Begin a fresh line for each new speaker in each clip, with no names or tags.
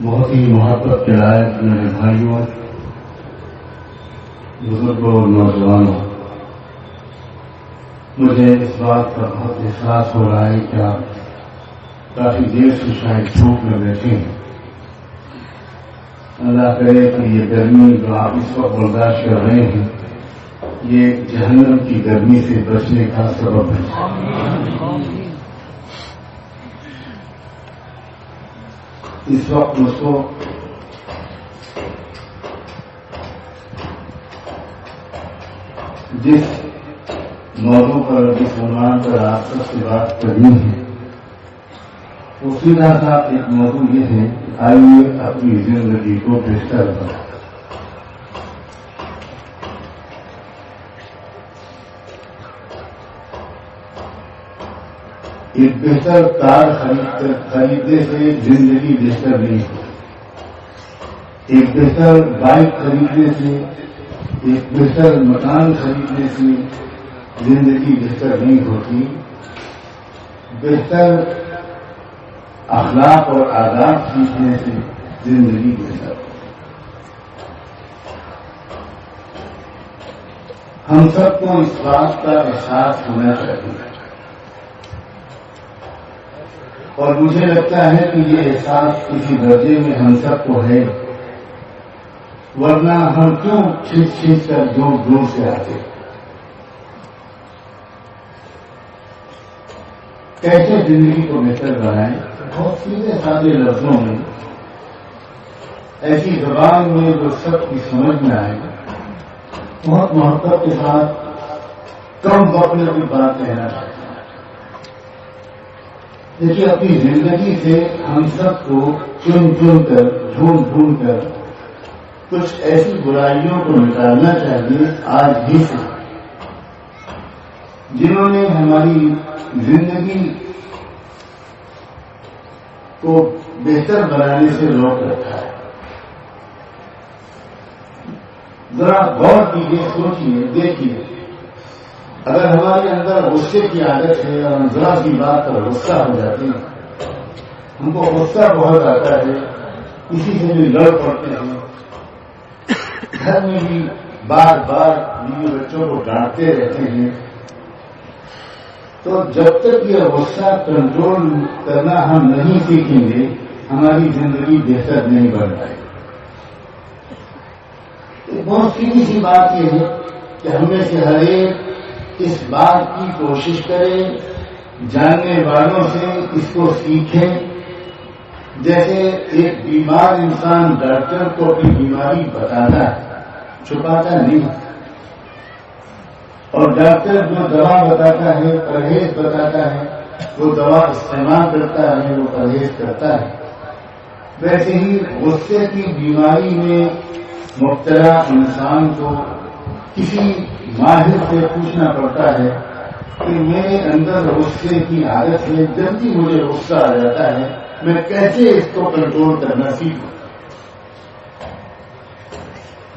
بہت ہی محبت کے لائق میرے بھائیوں، بزرگوں اور نوجوانوں، مجھے اس بات کا بہت احساس ہو رہا ہے کہ آپ کافی دیر سے شاید دھوپ میں بیٹھے ہیں۔ اللہ کرے کہ یہ گرمی جو آپ اس وقت برداشت کر رہے ہیں یہ جہنم کی گرمی سے بچنے کا سبب ہے۔ اس وقت مجھ کو جس موضوع پر، جس عنوان پر آپ سب سے بات کرنی ہے وہ سیدھا سا ایک موضوع یہ ہے کہ آئیے اپنی زندگی کو بہتر بنائیں۔ ایک بہتر کار خریدنے سے زندگی بہتر نہیں ہوتی، ایک بہتر بائک خریدنے سے، ایک بہتر مکان خریدنے سے زندگی بہتر نہیں ہوتی، بہتر اخلاق اور آداب سیکھنے سے زندگی بہتر ہوتی۔ ہم سب کو اس بات کا احساس ہونا چاہیے، اور مجھے لگتا ہے کہ یہ احساس کسی درجے میں ہم سب کو ہے، ورنہ ہم کیوں کھینچ کر دور دور سے آتے۔ کیسے زندگی کو بہتر بنائیں؟ بہت سیدھے سادے لفظوں میں، ایسی زبان میں جو سب کی سمجھ میں آئے، بہت محبت کے ساتھ کم وقت میں کوئی بات کہنا چاہتے ہیں۔ دیکھیے، اپنی زندگی سے ہم سب کو چن کر، ڈھونڈ کر کچھ ایسی برائیوں کو نکالنا چاہیے آج ہی سے، جنہوں نے ہماری زندگی کو بہتر بنانے سے روک رکھا ہے۔ ذرا غور کیجیے، سوچیے، دیکھیے، اگر ہمارے اندر غصے کی عادت ہے اور ہم ذرا سی بات پر غصہ ہو جاتے ہیں، ہم کو غصہ بہت آتا ہے، کسی سے بھی لڑ پڑتے ہیں، گھر میں بھی بار بار بیوی بچوں کو ڈانٹتے رہتے ہیں، تو جب تک یہ غصہ کنٹرول کرنا ہم نہیں سیکھیں گے ہماری زندگی بہتر نہیں بن پائے گی۔ بہت سیدھی سی بات یہ ہے کہ ہم میں سے ہر ایک اس بات کی کوشش کرے، جاننے والوں سے اس کو سیکھیں، جیسے ایک بیمار انسان ڈاکٹر کو اپنی بیماری بتاتا ہے، چھپاتا نہیں، اور ڈاکٹر جو دوا بتاتا ہے، پرہیز بتاتا ہے، وہ دوا استعمال کرتا ہے، وہ پرہیز کرتا ہے۔ ویسے ہی غصے کی بیماری میں مبتلا انسان کو کسی ماہر سے پوچھنا پڑتا ہے کہ میرے اندر غصے کی عادت ہے، جب بھی مجھے غصہ آ جاتا ہے میں کیسے اس کو کنٹرول کرنا سیکھوں۔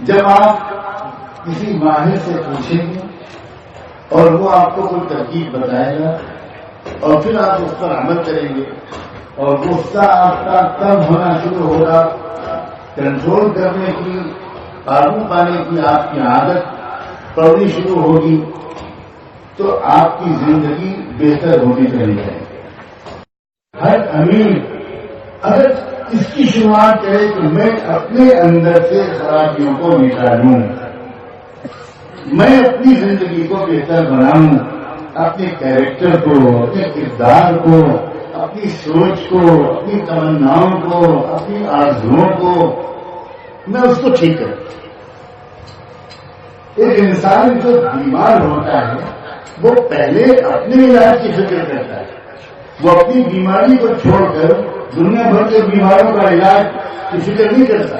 جب آپ کسی ماہر سے پوچھیں گے اور وہ آپ کو کوئی ترکیب بتائے گا اور پھر آپ اس پر عمل کریں گے، اور غصہ آپ کا کم ہونا شروع ہوگا، کنٹرول کرنے کی، قابو پانے کی آپ کی عادت پڑنی شروع ہوگی، تو آپ کی زندگی بہتر ہوتی چلی جائے گی۔ ہر امیر اگر اس کی شروعات کرے کہ میں اپنے اندر سے خرابیوں کو نکالوں، میں اپنی زندگی کو بہتر بناؤں، اپنے کیریکٹر کو، اپنے کردار کو، اپنی سوچ کو، اپنی تمناؤں کو، اپنی آرزوؤں کو میں اس کو ٹھیک کروں۔ ایک انسان جو بیمار ہوتا ہے وہ پہلے اپنے علاج کی فکر کرتا ہے، وہ اپنی بیماری کو چھوڑ کر دنیا بھر کے بیماروں کا علاج کی فکر نہیں کرتا،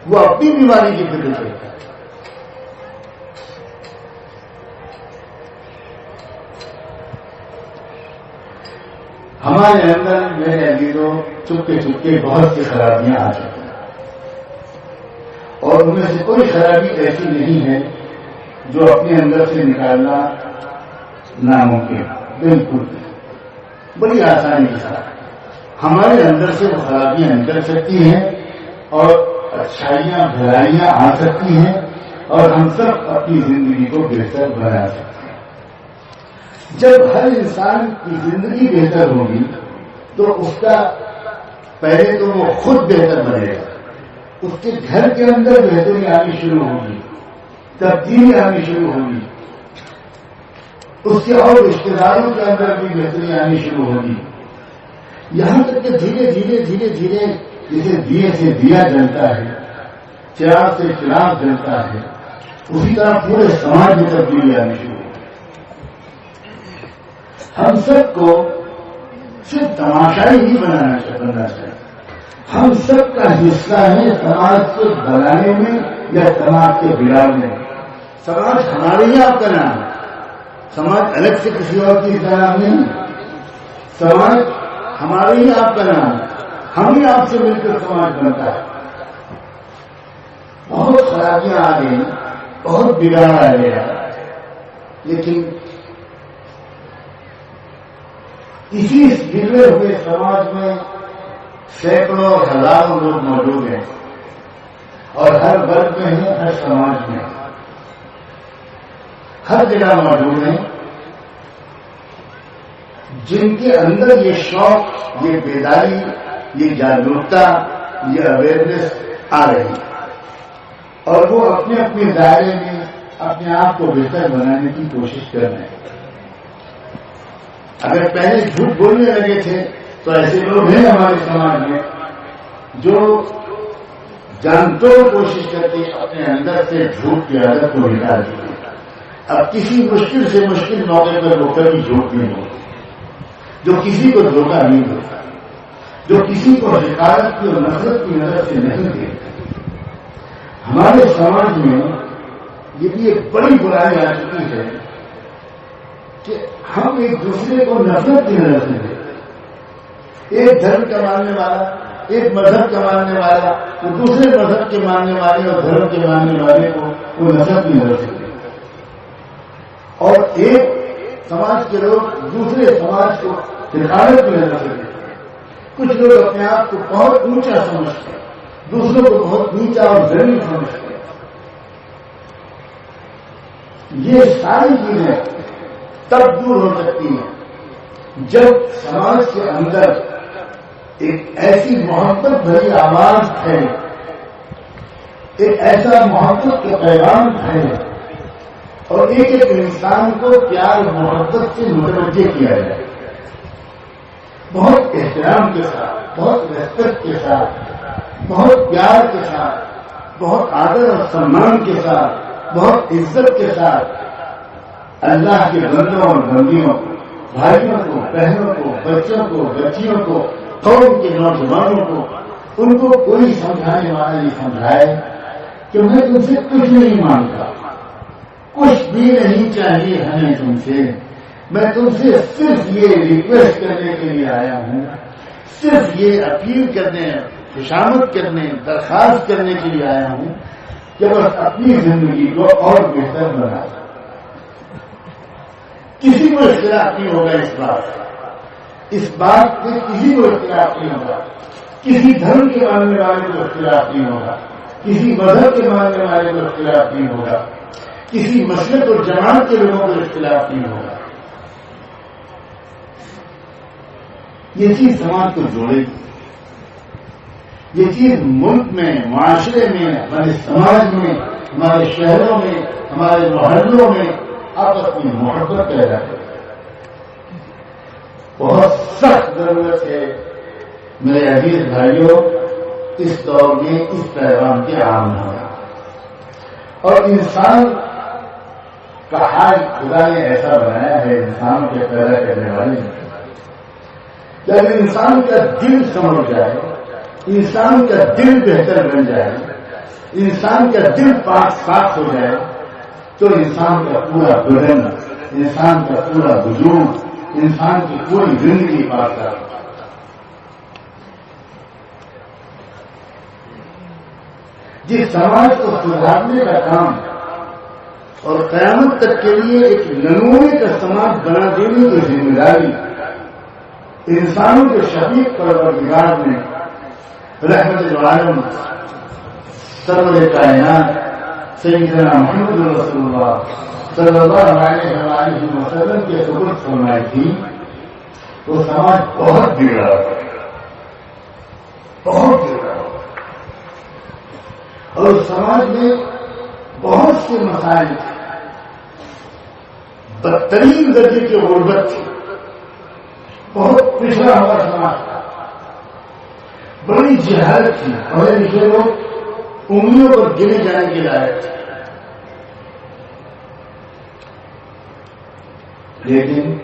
وہ اپنی بیماری کی فکر کرتا ہے۔ ہمارے اندر میرے عزیزوں چپکے چپکے بہت سی خرابیاں آ چکی ہیں، اور ان میں سے کوئی خرابی ایسی نہیں ہے جو اپنے اندر سے نکالنا ناممکن، بالکل بڑی آسانی کے ساتھ۔ ہمارے اندر سے وہ خرابیاں نکل سکتی ہیں اور اچھائیاں بھلائیاں آ سکتی ہیں اور ہم سب اپنی زندگی کو بہتر بنا سکتے ہیں۔ جب ہر انسان کی زندگی بہتر ہوگی تو اس کا پہلے تو وہ خود بہتر بنے گا، اس کے گھر کے اندر بہتری آنی شروع ہوگی، تبدیلی آنی شروع ہوگی، اس کے اور رشتے داروں کے اندر بھی بہتری آنی شروع ہوگی، یہاں تک کہ دھیرے دھیرے دھیرے دھیرے جیسے دیے سے دیا جلتا ہے، چراغ سے چراغ جلتا ہے، اسی طرح پورے سماج میں تبدیلی آنی شروع ہوگی۔ ہم سب کو صرف تماشائی نہیں بننا چاہیے، ہم سب کا حصہ ہے سماج کو بنانے میں یا سماج کے بگاڑنے میں۔ سماج ہمارے ہی آپ کا نام ہے، سماج الگ سے کسی اور کی نام نہیں، سماج ہمارے ہی آپ کا نام ہے، ہم ہی آپ سے مل کر سماج بنتا ہے۔ بہت خرابیاں آ گئی، بہت بگاڑ آ گیا، لیکن اسی بگڑے ہوئے سماج میں سینکڑوں اور ہزاروں لوگ موجود ہیں اور ہر ورگ میں ہیں، ہر سماج میں ہر جگہ موجود ہیں، جن کے اندر یہ شوق، یہ بیداری، یہ جاگرکتا، یہ اویئرنیس آ رہی اور وہ اپنے اپنے دائرے میں اپنے آپ کو بہتر بنانے کی کوشش کر رہے ہیں۔ اگر پہلے جھوٹ بولنے لگے تھے تو ایسے لوگ ہیں ہمارے سماج میں جو جانتے کوشش کرتے اپنے اندر سے جھوٹ کی عادت کو ہٹا دیتے۔ اب کسی مشکل سے مشکل موقع پر وہ کبھی جھوٹ نہیں ہوتا، جو کسی کو دھوکہ نہیں دیتا، جو کسی کو حقارت کی اور نفرت کی نظر سے نہیں دیتا۔ ہمارے سماج میں یہ بھی ایک بڑی برائی آ چکی ہے کہ ہم ایک دوسرے کو نفرت کی نظر سے دیتے۔ ایک دھرم کا ماننے والا، ایک مذہب کا ماننے والا، وہ دوسرے مذہب کے ماننے والے اور دھرم کے ماننے والے کو وہ نفرت کی نظر سے دیتے، اور ایک سماج کے لوگ دوسرے سماج کو حقارت کی نظر سے دیتے ہیں۔ کچھ لوگ اپنے آپ کو بہت اونچا سمجھتے ہیں، دوسروں کو بہت نیچا اور ذلیل سمجھتے ہیں۔ یہ ساری چیزیں تب دور ہو سکتی ہیں جب سماج کے اندر ایک ایسی محبت بھری آواز ہے، ایک ایسا محبت کا پیغام ہے اور ایک ایک انسان کو پیار محبت سے متوجہ کیا جائے، بہت احترام کے ساتھ، بہت ریسپیکٹ کے ساتھ، بہت پیار کے ساتھ، بہت آدر اور سمان کے ساتھ، بہت عزت کے ساتھ اللہ کے بندوں اور بندیوں کو، بھائیوں کو، بہنوں کو، بچوں کو، بچیوں کو، قوم کے نوجوانوں کو، ان کو کوئی سمجھانے والا نہیں سمجھائے کہ میں تم سے کچھ نہیں مانگتا، کچھ بھی نہیں چاہیے ہمیں تم سے، میں تم سے صرف یہ ریکویسٹ کرنے کے لیے آیا ہوں، صرف یہ اپیل کرنے، خوشامد کرنے، درخواست کرنے کے لیے آیا ہوں کہ بس اپنی زندگی کو اور بہتر بنا۔ کسی کو اختلاف نہیں ہوگا اس بات میں کسی کو اختلاف نہیں ہوگا، کسی دھرم کے ماننے والے کو اختلاف نہیں ہوگا، کسی مذہب کے ماننے والے کو اختلاف نہیں ہوگا، کسی مسلک اور جماعت کے لوگوں کو اختلاف نہیں ہوگا۔ یہ چیز سماج کو جوڑے گی، یہ چیز ملک میں، معاشرے میں، ہمارے سماج میں، ہمارے شہروں میں، ہمارے محلوں میں آپس میں محبت پیدا کرے۔ بہت سخت ضرورت ہے میرے عزیز بھائیوں اس دور میں اس پیغام کے عام ہونا، اور انسان کا حال خدا نے ایسا بنایا ہے، انسان کے پیدا کرنے والے جب انسان کا دل سمجھ جائے، انسان کا دل بہتر بن جائے، انسان کا دل پاک صاف ہو جائے تو انسان کا پورا بدن، انسان کا پورا وجود، انسان کی پوری زندگی پاک صاف ہو۔ جس سماج کو سدھارنے کا کام اور قیامت تک کے لیے ایک نمونے کا سماج بنا دینے کی ذمہ داری انسانوں کے شفیق پروردگار نے رحمت العالم سرور کائنات سیدنا محمد رسول اللہ صلی اللہ علیہ وآلہ وسلم کے سبوت فرمائی تھی، وہ سماج بہت بگڑا بہت بگڑا، اور اس سماج میں بہت سے مسائل تھے، بدترین درجے کی غربت تھی، بہت پچھڑا ہوا سماج تھا، بڑی جہالت تھی، پڑھے لکھے لوگ انگلیوں پر گنے جانے کے لائق تھے، لیکن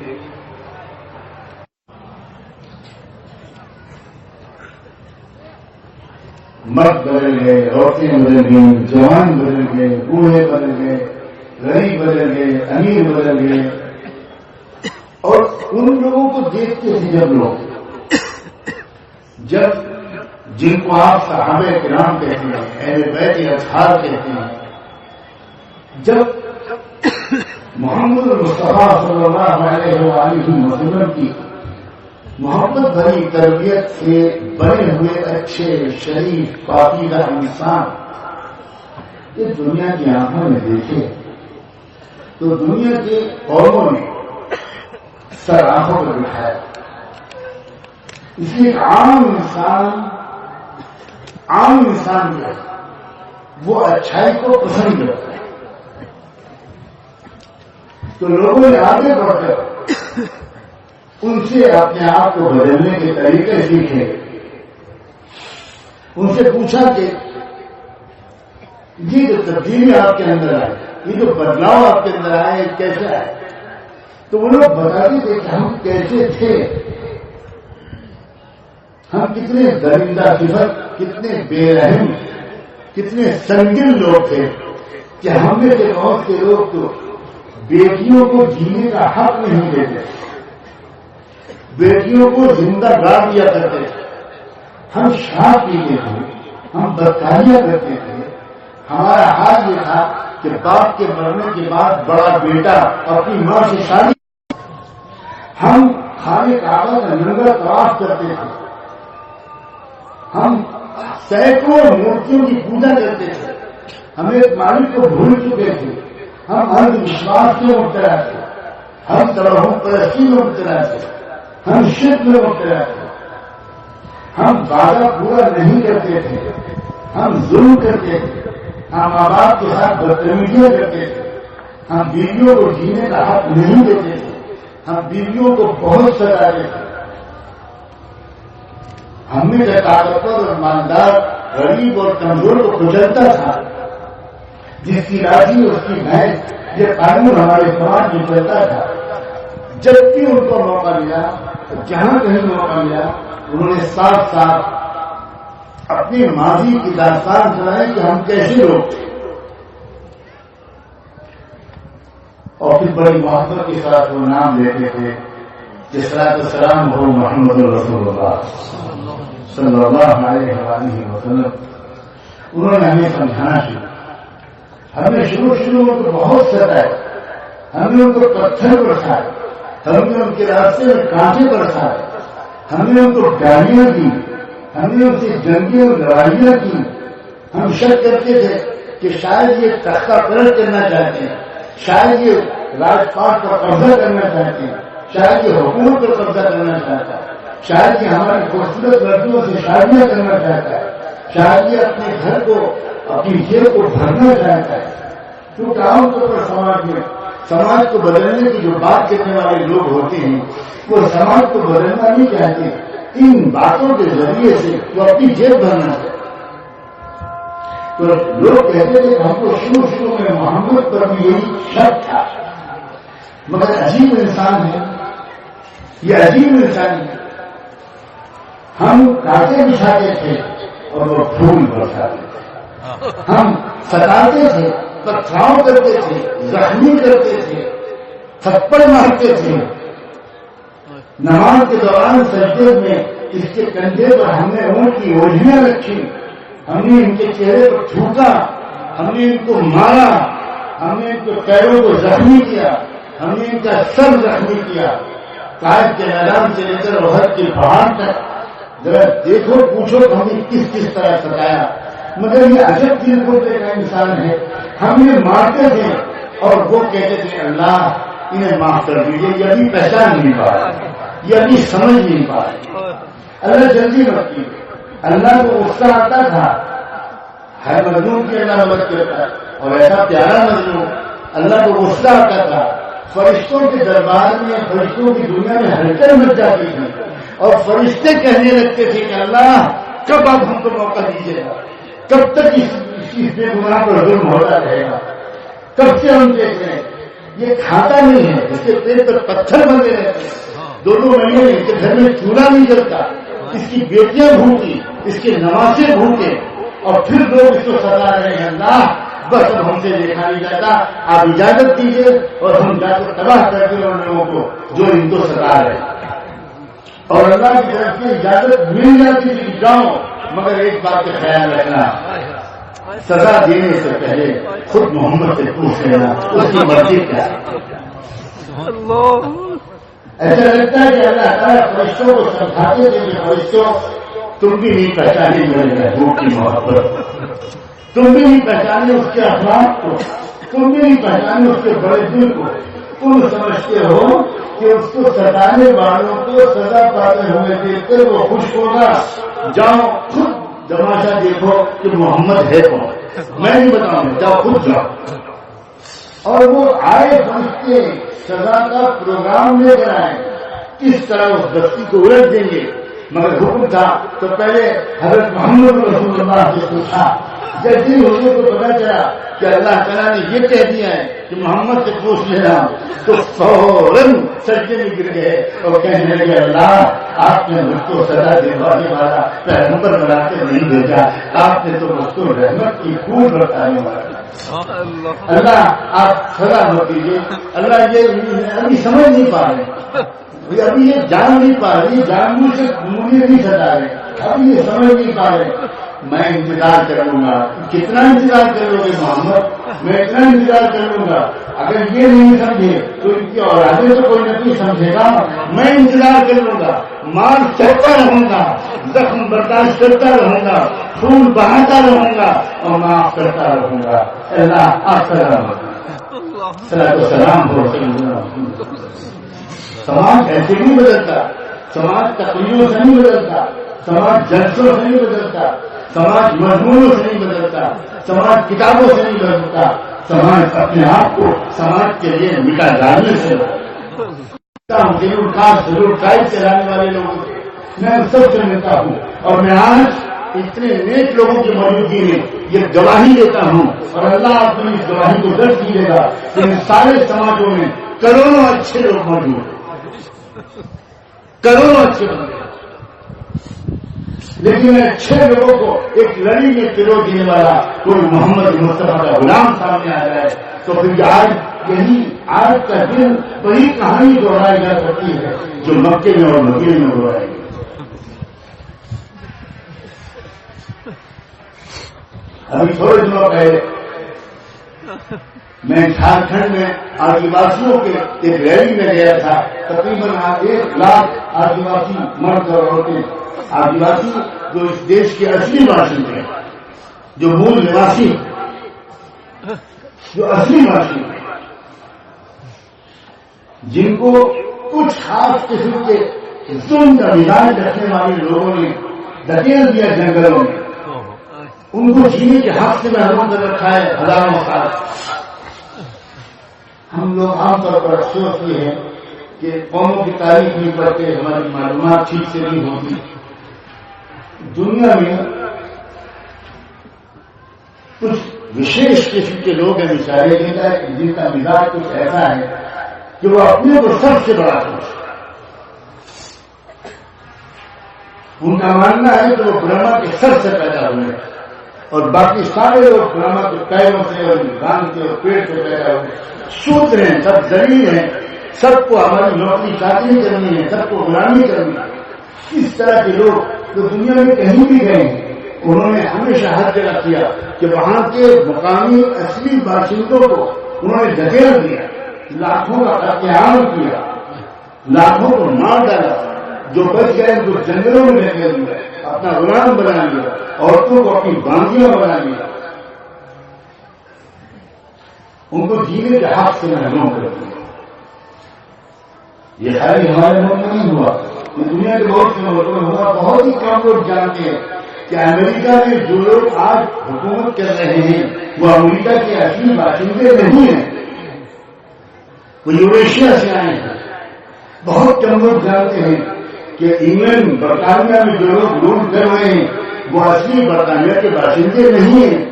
مرد بدل گئے، عورتیں بدل گئی، جوان بدل گئے، بوڑھے بدل گئے، غریب بدل گئے، امیر بدل گئے، اور ان لوگوں کو دیکھتے تھے جب جن کو آپ صحابہ کرام کہتے ہیں، اہل بیت اطہار کہتے ہیں، جب محمد مصطفیٰ صلی اللہ علیہ وآلہ وسلم کی محبت بھری تربیت سے بنے ہوئے اچھے شریف پاکیزہ انسان یہ دنیا کی آنکھوں میں دیکھے تو دنیا کے قوموں نے سر آنکھوں پر بٹھایا، اس لیے عام انسان جو ہے وہ اچھائی کو پسند کرتا ہے، تو لوگوں نے آگے بڑھ کر ان سے اپنے آپ کو بدلنے کے طریقے سیکھے، ان سے پوچھا کہ یہ جو تبدیلی آپ کے اندر آئے، یہ جو بدلاؤ آپ کے اندر آئے کیسے آئے؟ تو وہ لوگ بتاتے تھے کہ ہم کیسے تھے، ہم کتنے درندہ صفت، کتنے بے رحم، کتنے سنگین لوگ تھے کہ ہم میں سے بہت سے لوگ تو بیٹیوں کو جینے کا حق نہیں دیتے، بیٹیوں کو زندہ گاڑ دیا کرتے تھے، ہم شراب پیتے تھے، ہم بدکاریاں کرتے تھے، ہمارا حال یہ تھا کہ باپ کے مرنے کے بعد بڑا بیٹا اپنی ماں سے شادی، ہم خانہ کعبہ کا ننگا طواف کرتے تھے، ہم سینکڑوں مورتیوں کی پوجا کرتے تھے، ہم ایک مالک کو بھول چکے تھے، ہم اندھ وشواس میں مبتلا تھے، ہم ترہم پرستی میں مبتلا تھے، ہم شرک میں مبتلا تھے، ہم وعدہ پورا نہیں کرتے تھے، ہم ظلم کرتے تھے، ہم ماں باپ کے ساتھ بدتمیزیاں کرتے تھے، ہم بیویوں کو جینے کا حق نہیں دیتے تھے، ہم بیویوں کو بہت ستاتے تھے، ہم میں سے طاقتور اور مالدار غریب اور کمزور کو کچلتا تھا، جس کی راضی اس کی بھینس، یہ قانون ہمارے سماج میں چلتا تھا۔ جب بھی ان کو موقع ملا، جہاں کہیں موقع ملا، انہوں نے صاف صاف اپنی ماضی کی داستان سنائی کہ ہم کیسے لوگ تھے، اور پھر بڑی محبت کے ساتھ وہ نام لیتے تھے کہ صلاۃ والسلام ہو محمد رسول اللہ صلی اللہ علیہ وآلہ وسلم۔ انہوں نے ہمیں سمجھانا شروع، ہم نے شروع میں تو بہت ستائے، ہم نے ان کو پتھر برسائے، ہم نے ان کے راستے میں کانٹے برسائے، ہم نے ان کو گالیاں دی، ہم نے ان سے جنگیں اور لڑائیاں کی، ہم شک کرتے تھے کہ شاید یہ تختہ پلٹ کرنا چاہتے ہیں، شاید یہ راج پاٹ پر قبضہ کرنا چاہتے ہیں، شاید یہ حکومت پر قبضہ کرنا چاہتا ہے، شاید یہ ہماری خوبصورت لڑکیوں سے شادیاں کرنا چاہتا ہے، شاید یہ اپنے گھر کو، اپنی جیب کو بھرنا چاہتا ہے۔ کیونکہ عام طور پر سماج کو بدلنے کی جو بات کرنے والے لوگ ہوتے ہیں وہ سماج کو بدلنا نہیں چاہتے، ان باتوں کے ذریعے سے وہ اپنی جیب بھرنا چاہتے۔ تو لوگ کہتے تھے کہ ہم کو شروع میں محمد پر بھی یہی شک تھا، مگر عجیب انسان ہے یہ، عجیب انسان ہے، ہم کانٹے بچھاتے تھے اور وہ پھول برساتے تھے، ہم ستاتے تھے، پتھراؤ کرتے تھے، زخمی کرتے تھے، تھپڑ مارتے تھے، نماز کے دوران سجدے میں اس کے کندھے پر ہم نے اونٹ کی اوجھیاں رکھی، ہم نے ان کے چہرے پر تھوکا، ہم نے ان کو مارا، ہم نے ان کے پیروں کو زخمی کیا، ہم نے ان کا سر زخمی کیا، طائف کے میدان سے لے کر احد کے پہاڑ تک ذرا دیکھو پوچھو کہ ہمیں کس کس طرح ستایا، مگر یہ عجب دل کو کا انسان ہے. ہم یہ مارتے تھے اور وہ کہتے تھے اللہ انہیں معاف کر دیجیے، یہ ابھی پہچان نہیں پا رہے، یہ ابھی سمجھ نہیں پا رہے. اللہ جلدی مت کی. اللہ کو غصہ آتا تھا، ہے مظلوم کی اللہ مدد کرتا، اور ایسا پیارا مظلوم اللہ کو غصہ آتا تھا. فرشتوں کے دربار میں، فرشتوں کی دنیا میں ہلچل مچ جاتی تھی اور فرشتے کہنے لگتے تھے کہ اللہ کب آپ ہم کو موقع دیجیے گا، کب تک اس بے گناہ پر ظلم ہوتا رہے گا، کب سے ہم دیکھ رہے ہیں یہ کھاتا نہیں ہے، اس کے پیٹ پر پتھر بندے رہتے ہیں، 2 مہینے اس کے گھر میں چولہا نہیں جلتا، اس کی بیٹیاں بھوکی، اس کے نواسے بھوکے، اور پھر لوگ اس کو ستا رہے ہیں اللہ بس اب ہم سے دیکھا نہیں جاتا، آپ اجازت دیجیے اور ہم جا کر تباہ کر دیں ان لوگوں کو جو ان کو ستا رہے ہیں. اور اللہ کی طرف سے اجازت مل جاتی تھی جاؤ، مگر ایک بات کا خیال رکھنا، سزا دینے سے پہلے خود محمد سے پوچھ لینا اس کی مرضی کیا ہے. ایسا لگتا ہے کہ اللہ تعالیٰ فرشتوں کو سمجھاتے تھے کہ فرشتوں تم بھی نہیں پہچانے میرے محبوب کی محبت، تم بھی نہیں پہچانے اس کے اخلاق کو، تم بھی نہیں پہچانے اس کے بڑے دل کو. تم سمجھتے ہو کہ اس کو ستانے والوں کو سزا پاتے ہوئے دیکھ کر وہ خوش ہوگا. جاؤ خود تماشا دیکھو کہ محمد ہے کون، میں نہیں بتاؤں، جاؤ خود جاؤ. اور وہ آئے فرشتے سزا کا پروگرام لے کر آئے، کس طرح اس بستی کو الٹ دیں گے. مگر حکم تھا تو پہلے حضرت محمد رسول اللہ سے پوچھا. جب دن ہونے کو پتا چلا کہ اللہ تعالیٰ نے یہ کہہ دیا ہے کہ محمد سے پوچھ لینا، تو فوراً سجدے میں گر گئے اور کہنے لگے اللہ آپ نے مجھ کو سزا دلوانے والا پیغمبر بنا کے نہیں بھیجا، آپ نے تو مجھ کو رحمت کی پھول برسانے والا. اللہ آپ سزا مت دیجیے. اللہ یہ ابھی سمجھ نہیں پا رہے، ابھی یہ جان نہیں پا رہے، جان بوجھ سے مجھے نہیں ستا رہے، ابھی یہ سمجھ نہیں پا رہے. میں انتظار کروں گا. کتنا انتظار کر لو گے محمد؟ میں اتنا انتظار کر لوں گا. اگر یہ نہیں سمجھے تو ان کی اولادیں تو کوئی نہ کوئی سمجھے گا. میں انتظار کر لوں گا، مار چڑھتا رہوں گا، زخم برداشت کرتا رہوں گا، خون بہاتا رہوں گا اور معاف کرتا رہوں گا. اللہ آپ سلام ہو. سماج ایسے نہیں بدلتا، سماج تقریروں سے نہیں بدلتا، سماج جلسوں سے نہیں بدلتا، سماج مضمونوں سے نہیں بدلتا، سماج کتابوں سے نہیں بدلتا. سماج اپنے آپ کو سماج کے لیے مٹا ڈالنے سے ضرور ٹائپ چلانے والے لوگوں سے میں سب سے ملتا ہوں. اور میں آج اتنے نیک لوگوں کی موجودگی میں یہ گواہی دیتا ہوں، اور اللہ اپنی اس گواہی کو درج کیجیے گا کہ ان سارے سماجوں میں کروڑوں اچھے لوگ موجود ہیں، کروڑوں اچھے بندے، لیکن اچھے لوگوں کو ایک لڑی میں پرو دینے والا کوئی محمد مصطفیٰ کا غلام سامنے آ جائے تو پھر آج کا دن وہی کہانی دوہرائی جا سکتی ہے جو مکے میں اور مدینے میں دوہرائی گئی. ابھی تھوڑے دنوں پہلے میں جھارکھنڈ میں آدیواسیوں کے ایک ریلی میں گیا تھا. تقریباً 1 لاکھ آدیواسی مرد اور عورتیں، آدیواسی جو اس دیش کے اصلی باشندے ہیں، جو مول نواسی، جو اصلی باشندے ہیں، جن کو کچھ خاص قسم کے ظلم کا مزاج رکھنے والے لوگوں نے دھکیل دیا جنگلوں میں، ان کو جینے کے حق سے محروم کر رکھا ہے ہزاروں سال. ہم لوگ عام طور پر افسوس یہ ہے کہ قوموں کی تاریخ نہیں پڑھتے، ہماری معلومات ٹھیک سے نہیں ہوتی. دنیا میں کچھ وشیش قسم کے لوگ ہیں بیچارے جن کا مزاج کچھ ایسا ہے کہ وہ اپنے کو سب سے بڑا سمجھتے. ان کا ماننا ہے کہ وہ برہما کے سر سے پیدا ہوئے اور باقی سارے لوگ برہما کے پیروں سے اور انسان کے اور پیٹ سے پیدا ہوئے. شودر ہیں، سب ذلیل ہیں، سب کو ہماری نوکری چاکری کرنی ہے، سب کو غلامی کرنی ہے. اس طرح کے لوگ جو دنیا میں کہیں بھی گئے ہیں انہوں نے ہمیشہ ہر جگہ کیا کہ وہاں کے مقامی اصلی باشندوں کو انہوں نے دھکیل دیا، لاکھوں کا قتل عام کیا، لاکھوں کو مار ڈالا، جو بچ گئے ان کو جنگلوں میں ڈھکیل دیا، اپنا غلام بنا لیا، عورتوں کو اپنی باندیاں بنا لیا، ان کو جینے کے حق سے محروم کر دیا۔ یہ خالی ہمارے ملک میں نہیں ہوا، یہ دنیا کے بہت سے ملکوں میں ہوا۔ بہت ہی کم لوگ جانتے ہیں کہ امریکہ میں جو لوگ آج حکومت کر رہے ہیں وہ امریکہ کے اصلی باشندے نہیں ہیں، وہ یوریشیا سے آئے ہیں۔ بہت کم لوگ جانتے ہیں کہ انگلینڈ برطانیہ میں جو لوگ رول کر رہے ہیں وہ اصلی برطانیہ کے باشندے نہیں ہیں۔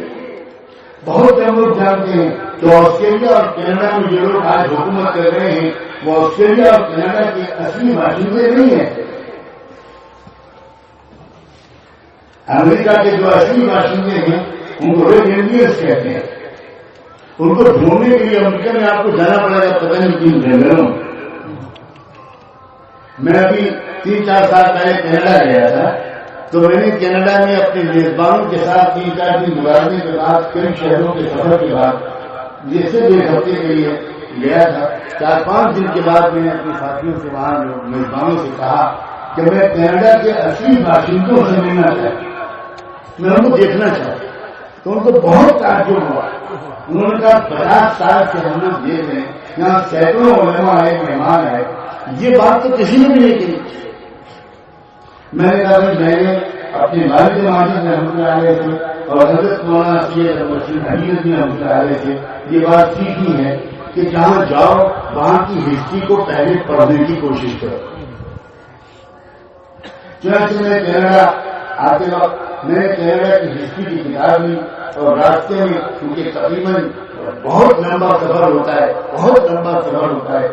بہت کم لوگ جانتے ہیں کہ آسٹریلیا اور کینیڈا میں جو لوگ آج حکومت کر رہے ہیں وہ آسٹریلیا اور کینیڈا کے اصلی باشندے نہیں ہیں۔ امریکہ کے جو اصلی باشندے ہیں ان کو ریڈ انڈینز کہتے ہیں۔ ان کو ڈھونڈنے کے لیے امریکہ میں آپ کو جانا پڑے گا پتہ نہیں کن جنگلوں۔ میں ابھی 3-4 سال پہلے کینیڈا گیا تھا، تو میں نے کینیڈا میں اپنے میزبانوں کے ساتھ 3-4 دن گزارنے کے بعد کئی شہروں کے سفر کے بعد جیسے 1 ہفتے کے لیے گیا تھا، 4-5 دن کے بعد میں نے اپنے ساتھیوں سے وہاں میزبانوں سے کہا کہ میں کینیڈا کے اصلی باشندوں سے ملنا چاہتا ہوں، میں ان کو دیکھنا چاہتا ہوں۔ تو ان کو بہت تعجب ہوا، انہوں نے کہا 50 سال سے ہم لوگ دیکھ رہے ہیں، یہاں سینکڑوں علماء آئے، مہمان آئے، یہ بات تو کسی نے بھی نہیں کی۔ میں نے کہا میں نے اپنے والد ماجد رحمۃ اللہ علیہ سے اور حضرت مولانا سید رشید حمید بھی رحمۃ اللہ علیہ سے یہ بات سیکھی ہے کہ جہاں جاؤ وہاں کی ہسٹری کو پہلے پڑھنے کی کوشش کرو۔ چنانچہ میں کینیڈا آتے وقت میں نے کینیڈا کی ہسٹری کی کتاب لی، اور راستے میں کیونکہ تقریباً بہت لمبا سفر ہوتا ہے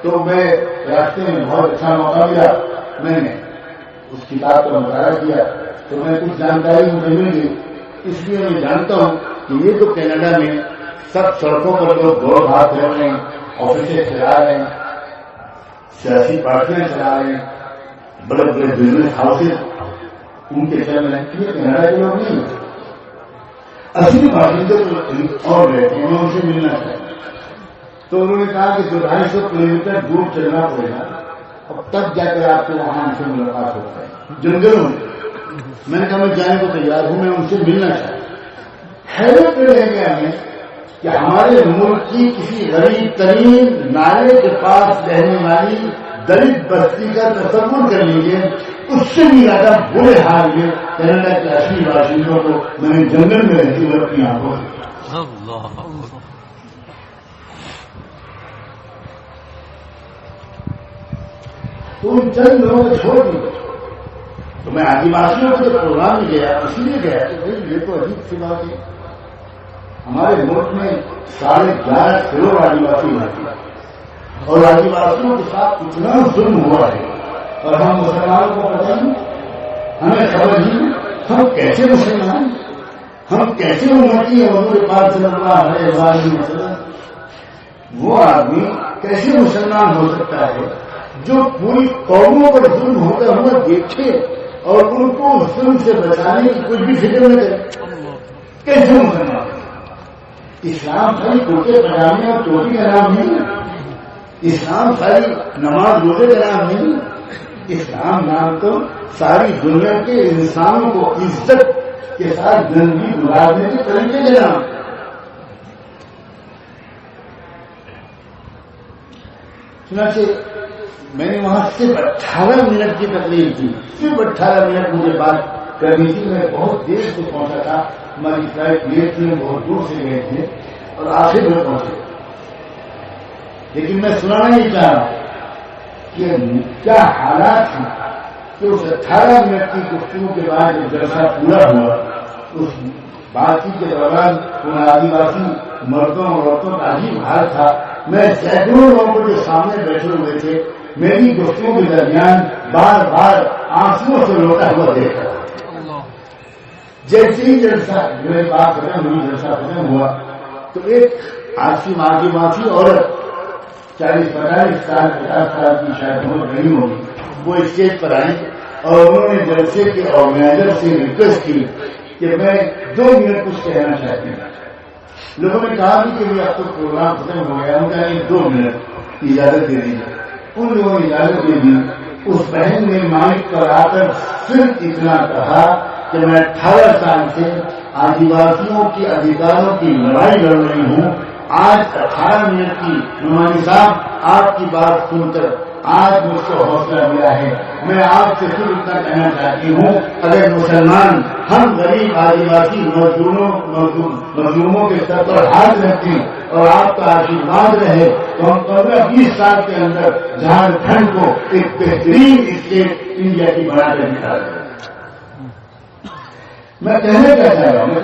تو میں راستے میں بہت اچھا موقع ملا، میں نے اس کتاب کا مطالعہ کیا تو میں کچھ جانکاری مجھے مل گئی۔ اس لیے میں جانتا ہوں کہ یہ تو کینیڈا میں سب سڑکوں پر لوگ دوڑ بھاگ کر رہے ہیں، آفیسیں چلا رہے ہیں، سیاسی پارٹیاں چلا رہے ہیں، بڑے بڑے بزنس ہاؤسز ان کے چل رہے ہیں، یہ کینیڈا کے لوگ نہیں ہوتے۔ اصلی باشندے اور رہتے ہیں، ان سے ملنا چاہیے۔ تو انہوں نے کہا کہ 200-250 کلومیٹر دور چلنا پڑے گا، اب تب جا کر آپ کو وہاں سے ملاقات ہوتا ہے جنگلوں میں۔ میں نے کہا میں جانے کو تیار ہوں، میں ان سے ملنا چاہتا ہوں۔ حیرت رہ گیا ہمیں کہ ہمارے ملک کی کسی غریب ترین نالے کے پاس رہنے والی دلت بستی کا تصور کر لیجیے، اس سے بھی زیادہ برے حال میں کینیڈا کے اصلی باشندوں کو میں نے جنگل میں رہتی ہوئے اپنی آنکھوں سے تو ان چند لوگوں کو چھوڑ دیا۔ تو میں آدیواسیوں کے پروگرام میں گیا، اسی لیے گیا کہ بھائی یہ تو عجیب سی بات ہے، ہمارے ملک میں 11.5 کروڑ آدیواسی رہتے ہیں اور آدیواسیوں کے ساتھ اتنا ظلم ہوا ہے، اور ہم مسلمانوں کو پتہ نہیں، ہمیں خبر نہیں، ہم کیسے مسلمان، ہم کیسے امتی ہیں حضور پاک صلی اللہ علیہ وسلم۔ وہ آدمی کیسے مسلمان ہو سکتا ہے جو پوری قوموں پر ظلم ہوتا ہوا دیکھے اور ان کو ظلم سے بچانے کی کچھ بھی فکر نہ کرے؟ کیسے مسلمان؟ اسلام خالی کرتے پجامے اور ٹوپی کا نام نہیں، اسلام خالی نماز روزے کا نام نہیں، اسلام نام تو ساری دنیا کے انسانوں کو عزت کے ساتھ زندگی گزارنے کے طریقے کا نام۔ چنانچہ میں نے وہاں صرف 18 منٹ کی تقریر کی، صرف 18 منٹ مجھے بات کرنی تھی۔ میں بہت دیر سے پہنچا تھا، ہماری فلائٹ لیٹ تھی، بہت دور سے گئے تھے اور آخر میں پہنچے، لیکن میں سنانا نہیں چاہ رہا کہ کیا حالات ہیں کہ اس 18 منٹ کی گفتگو کے بعد جب جلسہ پورا ہوا، اس بات چیت کے دوران ان آدیواسی مردوں اور عورتوں کا عجیب حال تھا۔ میں سینکڑوں لوگوں کے سامنے بیٹھے ہوئے تھے، میری گفتگو کے درمیان بار بار آنسوؤں سے روتا ہوا دیکھ رہا۔ جیسے ہی جلسہ میرے بات ختم ہوئی، جلسہ ختم ہوا تو ایک آدیواسی عورت 40-45 سال 50 سال کی شاید عمر نہیں ہوگی، وہ اسٹیج پر آئی اور انہوں نے جلسے کے آرگنائزر سے ریکویسٹ کی کہ میں 2 منٹ کچھ کہنا چاہتی ہوں۔ لوگوں نے کہا کہ اب تو پروگرام ختم ہو گیا، ان کا 2 منٹ اجازت دے دیجیے۔ ان لوگوں نے اجازت دے دی. اس بہن نے مائک پر آ کر صرف اتنا کہا کہ میں 18 سال سے آدیواسیوں کے ادھیکاروں کی لڑائی لڑ رہی ہوں. آج 18 منٹ کی نعمانی صاحب آپ کی بات سن کر آج مجھ کو حوصلہ ملا ہے. میں آپ سے صرف اتنا کہنا چاہتی ہوں، اگر مسلمان ہم غریب آدیواسی مظلوموں کے سر پر ہاتھ رکھیں اور آپ کا آشیرواد رہے تو ہم 15-20 سال کے اندر جھارکھنڈ کو ایک بہترین اسٹیٹ انڈیا کی بنا کر دکھا دیں. میں کہنے کا چاہ رہا ہوں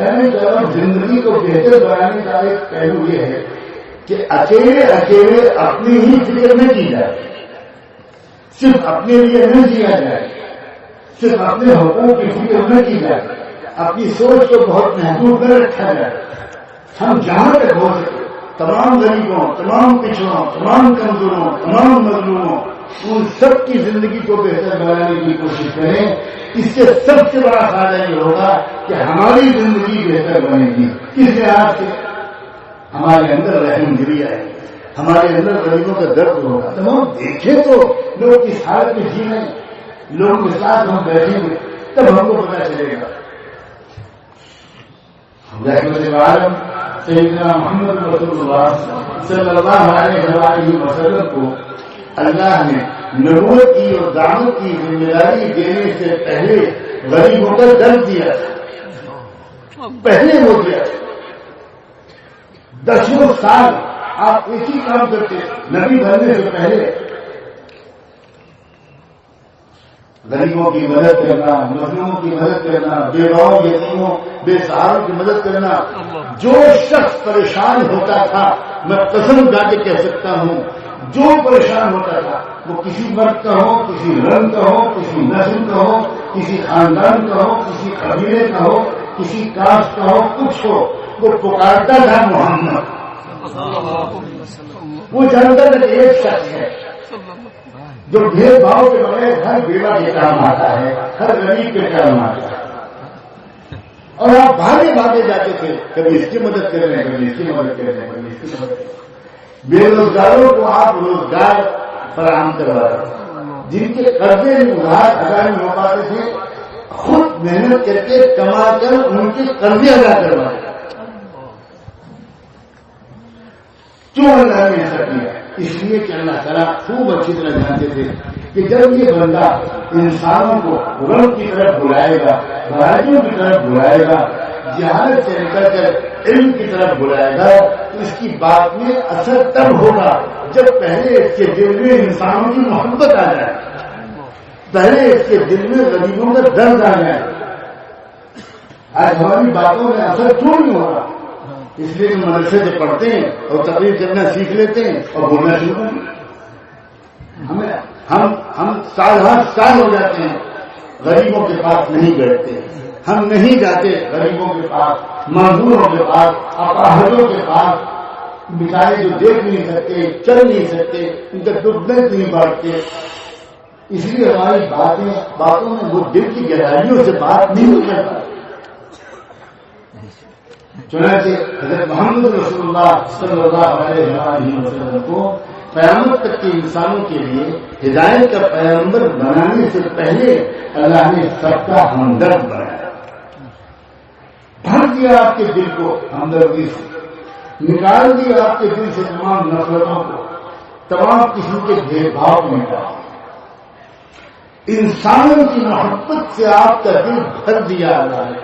زندگی کو بہتر بنانے کا ایک پہلو یہ ہے کہ اکیلے اپنی ہی فکر نہ کی جائے، صرف اپنے لیے نہ جیا جائے، صرف اپنے حقوق کی فکر نہ کی جائے، اپنی سوچ کو بہت محدود نہ رکھا جائے. ہم جہاں تک ہو سکے تمام غریبوں، تمام پچھڑوں، تمام کمزوروں، تمام مظلوموں، ان سب کی زندگی کو بہتر بنانے کی کوشش کریں. اس سے سب سے بڑا فائدہ یہ ہوگا کہ ہماری زندگی بہتر بنے گی. کس لحاظ سے؟ ہمارے اندر رحم دلی آئے گی، ہمارے اندر غریبوں کا درد ہوگا. تو ہم دیکھیں تو لوگ کس حالت میں جی رہے ہیں، لوگوں کے ساتھ ہم بیٹھیں گے تب ہم کو پتا چلے گا. رحمت عالم سیدنا محمد رسول اللہ صلی اللہ علیہ وسلم کو اللہ نے نبوت کی اور دعوت کی ذمہ داری دینے سے پہلے غریبوں کا درد دیا. پہلے ہو گیا 10 سال آپ ایک ہی کام کرتے نبی بننے سے پہلے. غریبوں کی مدد کرنا، مظلوموں کی مدد کرنا، بیواؤں یتیموں بے سہاروں کی مدد کرنا. جو شخص پریشان ہوتا تھا، میں قسم کھا کے کہہ سکتا ہوں، جو پریشان ہوتا تھا وہ کسی مرد کا ہو، کسی رنگ کا ہو، کسی نسل کا ہو، کسی خاندان کا ہو، کسی قبیلے کا ہو، کسی کاسٹ کا ہو، کچھ ہو، وہ پکارتا تھا محمد. وہ جانتا تھا کہ ایک شخص ہے جو بھید بھاؤ کے بغیر ہر بیوہ کے کام آتا ہے، ہر غریب کے کام آتا ہے. اور آپ بھاگے بھاگے جاتے تھے، کبھی اس کی مدد کر رہے ہیں، کبھی اس کی مدد کر رہے ہیں، کبھی اس کی مدد کر رہے ہیں. بے روزگاروں کو آپ روزگار فراہم کروا رہے ہیں. جن کے قرضے ادھار ادا نہیں ہو پاتے تھے، خود محنت کر کے کما کر ان کے قرضے ادا کروا رہے ہیں. کیوں اللہ نے ایسا کیا؟ اس لیے کہ اللہ تعالیٰ خوب اچھی طرح جانتے تھے کہ جب یہ بندہ انسانوں کو رب کی طرف بلائے گا، بھائیوں کی طرف بلائے گا، جہالت سے نکل کر علم کی طرف بلائے گا، تو اس کی بات میں اثر تب ہوگا جب پہلے اس کے دل میں انسانوں کی محبت آ جائے، پہلے اس کے دل میں غریبوں کا درد آ جائے. آج ہماری باتوں میں اثر کیوں نہیں ہو رہا؟ اس لیے کہ مدرسے سے پڑھتے ہیں اور تقریر کرنا سیکھ لیتے ہیں اور بولنا شروع کرتے ہیں. ہم سال ہو جاتے ہیں، غریبوں کے پاس نہیں بیٹھتے. ہم نہیں جاتے غریبوں کے پاس، معذوروں کے پاس، اپاہجوں کے پاس، بیچارے جو دیکھ نہیں سکتے، چل نہیں سکتے، ان کا دکھ درد نہیں بانٹتے. اس لیے ہماری باتوں میں وہ دل کی گہرائیوں سے بات نہیں کرتا. چنانچہ حضرت محمد رسول اللہ صلی اللہ علیہ وسلم کو قیامت تک کے انسانوں کے لیے ہدایت کا پیغمبر بنانے سے پہلے اللہ نے سب کا ہمدرد بنایا. بھر دیا آپ کے دل کو ہمدردی سے، نکال دیا آپ کے دل سے تمام نفرتوں کو، تمام قسم کے بھید بھاؤ کو نکال. انسانوں کی محبت سے آپ کا دل بھر دیا اللہ نے.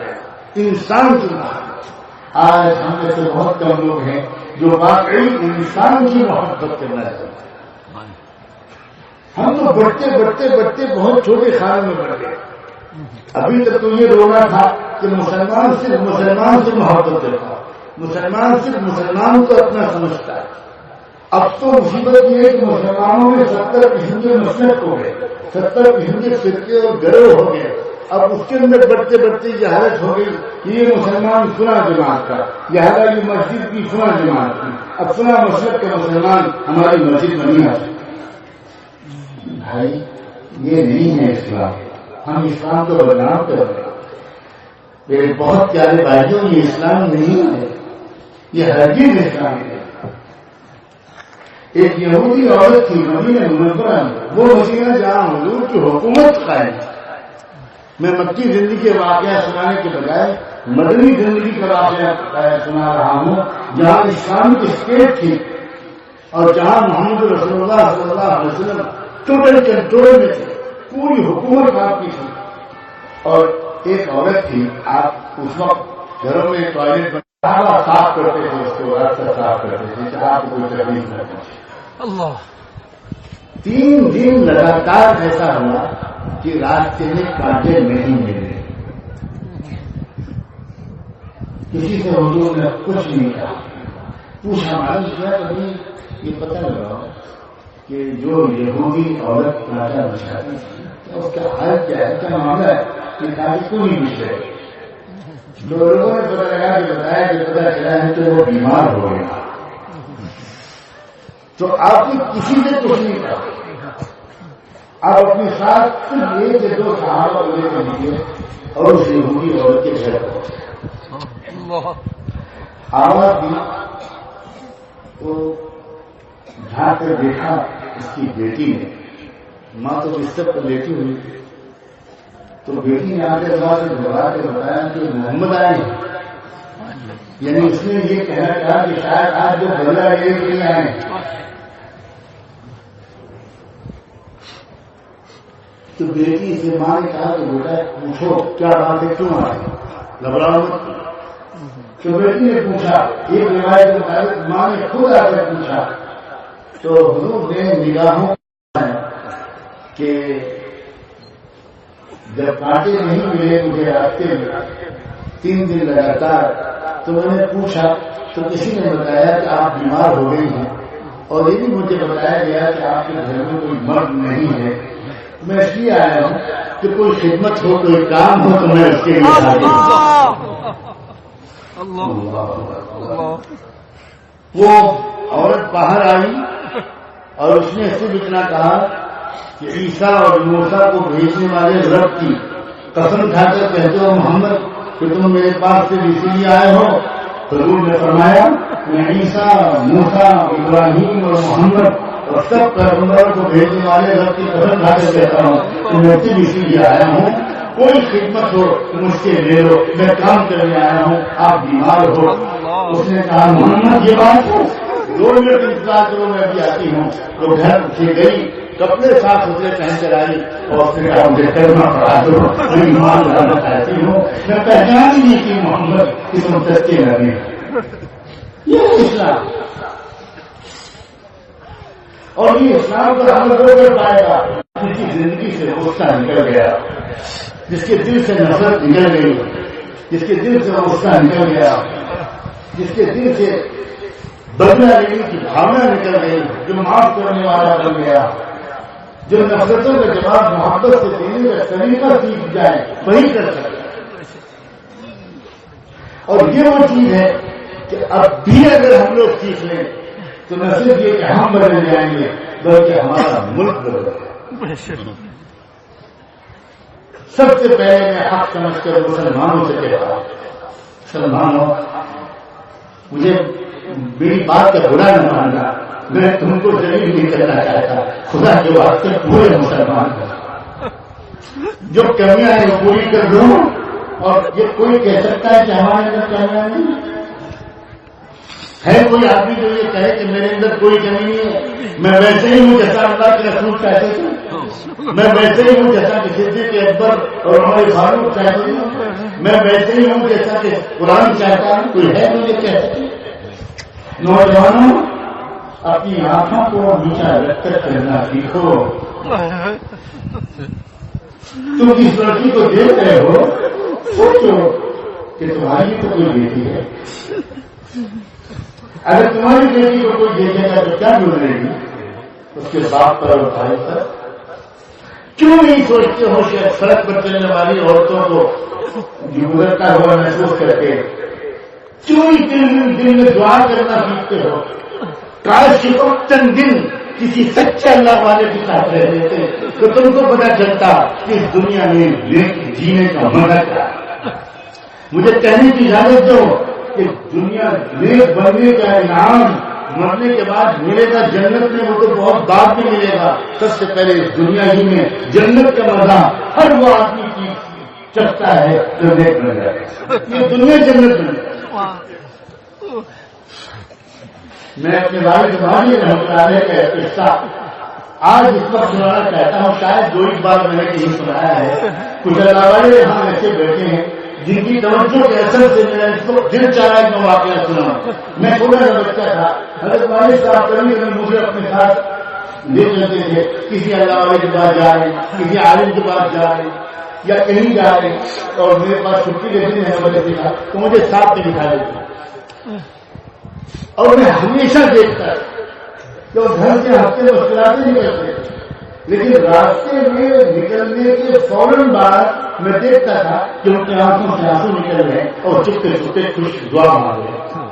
انسان کی محبت. آج ہم میں سے بہت کم لوگ ہیں جو واقعی انسان کی محبت کرنا چاہتے ہیں. ہم تو بڑھتے بہت چھوٹے خانے میں بڑھ گئے. ابھی تک تو یہ رونا تھا کہ مسلمان صرف مسلمان سے محبت کرتا ہے، مسلمان صرف مسلمان کو اپنا سمجھتا ہے. اب تو مصیبت یہ ہے کہ مسلمانوں میں 70 قسم کے مسلک ہو گئے، 70 قسم کے فرقے اور گروہ ہو گئے. اب اس کے اندر بڑھتے یہ حالت ہو گئی کہ یہ مسلمان سنا جماعت کا، لہٰذا یہ مسجد کی سنا جماعت کی. اب سنا مسلک کے مسلمان ہماری مسجد میں نہیں آ سکتے. بھائی یہ نہیں ہے اسلام. ہم اسلام کو بدنام کر رہے ہیں. میرے بہت پیارے بھائیوں، یہ اسلام نہیں ہے، یہ ہرگز اسلام ہے. ایک یہودی عورت تھی مدینہ منورہ میں، وہ مدینہ جہاں حضور کی حکومت قائم تھی۔ میں مکی زندگی کے واقعہ سنانے کے بجائے مدنی زندگی کا واقعہ سنا رہا ہوں، جہاں اسلام کی اسٹیٹ تھی اور جہاں محمد رسول اللہ صلی اللہ علیہ وسلم ٹوٹل کنٹرول میں تھے، پوری حکومت آپ کی تھی۔ اور ایک عورت تھی، آپ اس وقت گھروں میں ٹوائلٹ صاف کرتے تھے، اس کو راستہ صاف کرتے تھے کہ آپ کو کوئی تکلیف نہ پہنچے۔ اللہ 3 دن لگاتار ایسا ہوا کہ راستے میں کانٹے نہیں ملے، کسی سے حضور نے کچھ نہیں کہا، پوچھا معلوم کیا کبھی یہ پتہ لگا کہ جو یہودی عورت کانٹا بچاتی تھی اس کا حال کیا ہے، کیا معاملہ ہے، کہ کانٹے کو نہیں بچ رہے۔ لوگوں نے پتہ لگا کہ بتایا کہ پتہ چلا ہے کہ وہ بیمار ہو گیا۔ تو آپ نے کسی سے کچھ نہیں کہا، آپ اپنے ساتھ صرف 1 یا 2 صحابہ کو لے کر لیجیے اور اس یہودی عورت کے گھر پہنچے۔ آواز دی تو جھانک کر دیکھا اس کی بیٹی نے، ماں تو بستر پر لیٹی ہوئی تھی، تو بیٹی نے آگے بات سے گھبرا کے بتایا کہ محمد آئے ہیں، یعنی اس نے یہ کہنا چاہا کہ شاید آج جو بدلہ لے کے نہیں آئے۔ تو بیٹی سے ماں نے کہا کہ بیٹا پوچھو کیا بات ہے، کیوں آئے، گھبراؤ مت۔ تو بیٹی نے پوچھا، ایک روایت کے مطابق ماں نے خود آ کر پوچھا، تو حضور نے نگاہوں کہ جب کانٹے نہیں ملے مجھے راستے میں 3 دن لگاتار، تو میں نے پوچھا تو کسی نے بتایا کہ آپ بیمار ہو گئی ہیں، اور یہ بھی مجھے بتایا گیا کہ آپ کے گھر میں کوئی مرد نہیں ہے۔ میں اس لیے آیا ہوں کہ کوئی خدمت ہو، کوئی کام ہو تو میں اس کے لیے حاضر ہوں۔ وہ عورت باہر آئی اور اس نے صرف اتنا کہا کہ عیسیٰ اور موسیٰ کو بھیجنے والے رب کی قسم کھا کر کہتے ہو محمد کہ تم میرے پاس سے اسی لیے آئے ہو۔ حضور نے فرمایا میں عیسیٰ، موسیٰ، ابراہیم اور محمد اور سب پیغمبروں کو بھیجنے والے رب کی قسم کھا کر کہتا ہوں کہ میں صرف اسی لیے آیا ہوں، کوئی خدمت ہو مجھ سے لے لو، میں کام کرنے آیا ہوں، آپ بیمار ہو۔ اس نے کہا محمد یہ بات ہو، 2 منٹ انتظار کرو میں ابھی آتی ہوں۔ تو گھر سے گئی، کپڑے صاف ستھرے پہن کر آئی اور اس نے کہا مجھے کرنا پڑا دو، میں ایمان لانا چاہتی ہوں، میں پہچان ہی نہیں کی محمد کہ تم سچے نبی ہو۔ یہ اسلام، اور یہ اسلام پر عمل ہو کر پائے گا جس کی زندگی سے غصہ نکل گیا، جس کے دل سے نفرت نکل گئی، جس کے دل سے غصہ نکل گیا، جس کے دل سے بدلہ لینے کی بھاونا نکل گئی، جو معاف کرنے والا بن گیا، جو نفرتوں کا جواب محبت سے دینے کا طریقہ سیکھ جائے وہی کر سکتا۔ اور یہ وہ چیز ہے کہ اب بھی اگر ہم لوگ سیکھ لیں تو نہ صرف یہ کہ ہم بدل جائیں گے بلکہ ہمارا ملک بدل جائے گا۔ سب سے پہلے میں حق سمجھ کر مسلمانوں سے کہتا ہوں، مسلمانوں مجھے میری بات کا برا نہ ماننا، میں تم کو ذلیل نہیں کرنا چاہتا، خدا کے واسطے پورے مسلمان کو جو کمیاں ہیں وہ پوری کر دوں۔ اور یہ کوئی کہہ سکتا ہے کہ ہمارے اندر کمیاں نہیں ہے؟ کوئی آدمی جو یہ کہے کہ میرے اندر کوئی کمی نہیں ہے، میں ویسے ہی ہوں جیسا اللہ کے رسول چاہتے تھے، میں ویسے ہی ہوں جیسا کہ صدیق اکبر اور ہمارے فاروق چاہتے ہیں، میں ویسے ہی ہوں جیسا کہ قرآن چاہتا ہے، کوئی ہے مجھے کہہ سکتے؟ نوجوانوں اپنی آنکھوں کو نیچا رکھ کر چلنا سیکھو۔ تم جس لڑکی کو دیکھ رہے ہو سوچو کہ تمہاری تو کوئی بیٹی ہے، اگر تمہاری بیٹی کو کوئی دیکھے گا تو کیا گزرے گی اس کے باپ پر اور بھائی پر؟ کیوں نہیں سوچتے ہو کہ سڑک پر چلنے والی عورتوں کو گزرتا ہوا محسوس کر کے کیوں دل میں دعا کرنا سیکھتے ہو؟ کاش کہ چند دن کسی سچے اللہ والے کے ساتھ رہ لیتے تو تم کو پتا چلتا کہ اس دنیا میں جینے کا مزہ کیا۔ مجھے کہنے کی اجازت دو کہ دنیا نیک بننے کا انعام مرنے کے بعد ملے گا جنت میں وہ تو بہت بعد میں ملے گا. سب سے پہلے دنیا ہی میں جنت کا مزہ ہر وہ آدمی کی چکتا ہے جو نیک بن جائے. یہ دنیا جنت بن جائے. میں اپنے والد بھائی رحمۃ اللہ کا قصہ آج اس وقت سنانا چاہتا ہوں. شاید دو ایک بار میں نے کہیں سنایا ہے. کچھ اللہ والے ہم ایسے بیٹھے ہیں جن کی توجہ کے اثر سے میرا اس کو دل چاہ رہا ہے کہ واقعہ سنا. میں تھوڑا سا بچہ تھا. حضرت والد صاحب کبھی کبھی مجھے اپنے ساتھ لے چلتے تھے. کسی اللہ والے کے پاس جا رہے ہیں, کسی عالم کے پاس جا رہے ہیں یا کہیں جا رہے ہیں, اور میرے پاس چھٹی لیتے ہیں بچے کا تو مجھے ساتھ میں بٹھا دیتے. اور میں ہمیشہ دیکھتا کہ وہ گھر سے ہفتے مسکراتے نکلتے, لیکن راستے میں نکلنے کے فوراً بعد میں دیکھتا تھا کہ ان کے آنکھوں سے آنسو نکل رہے اور چپتے چپتے خوش دعا مار رہے.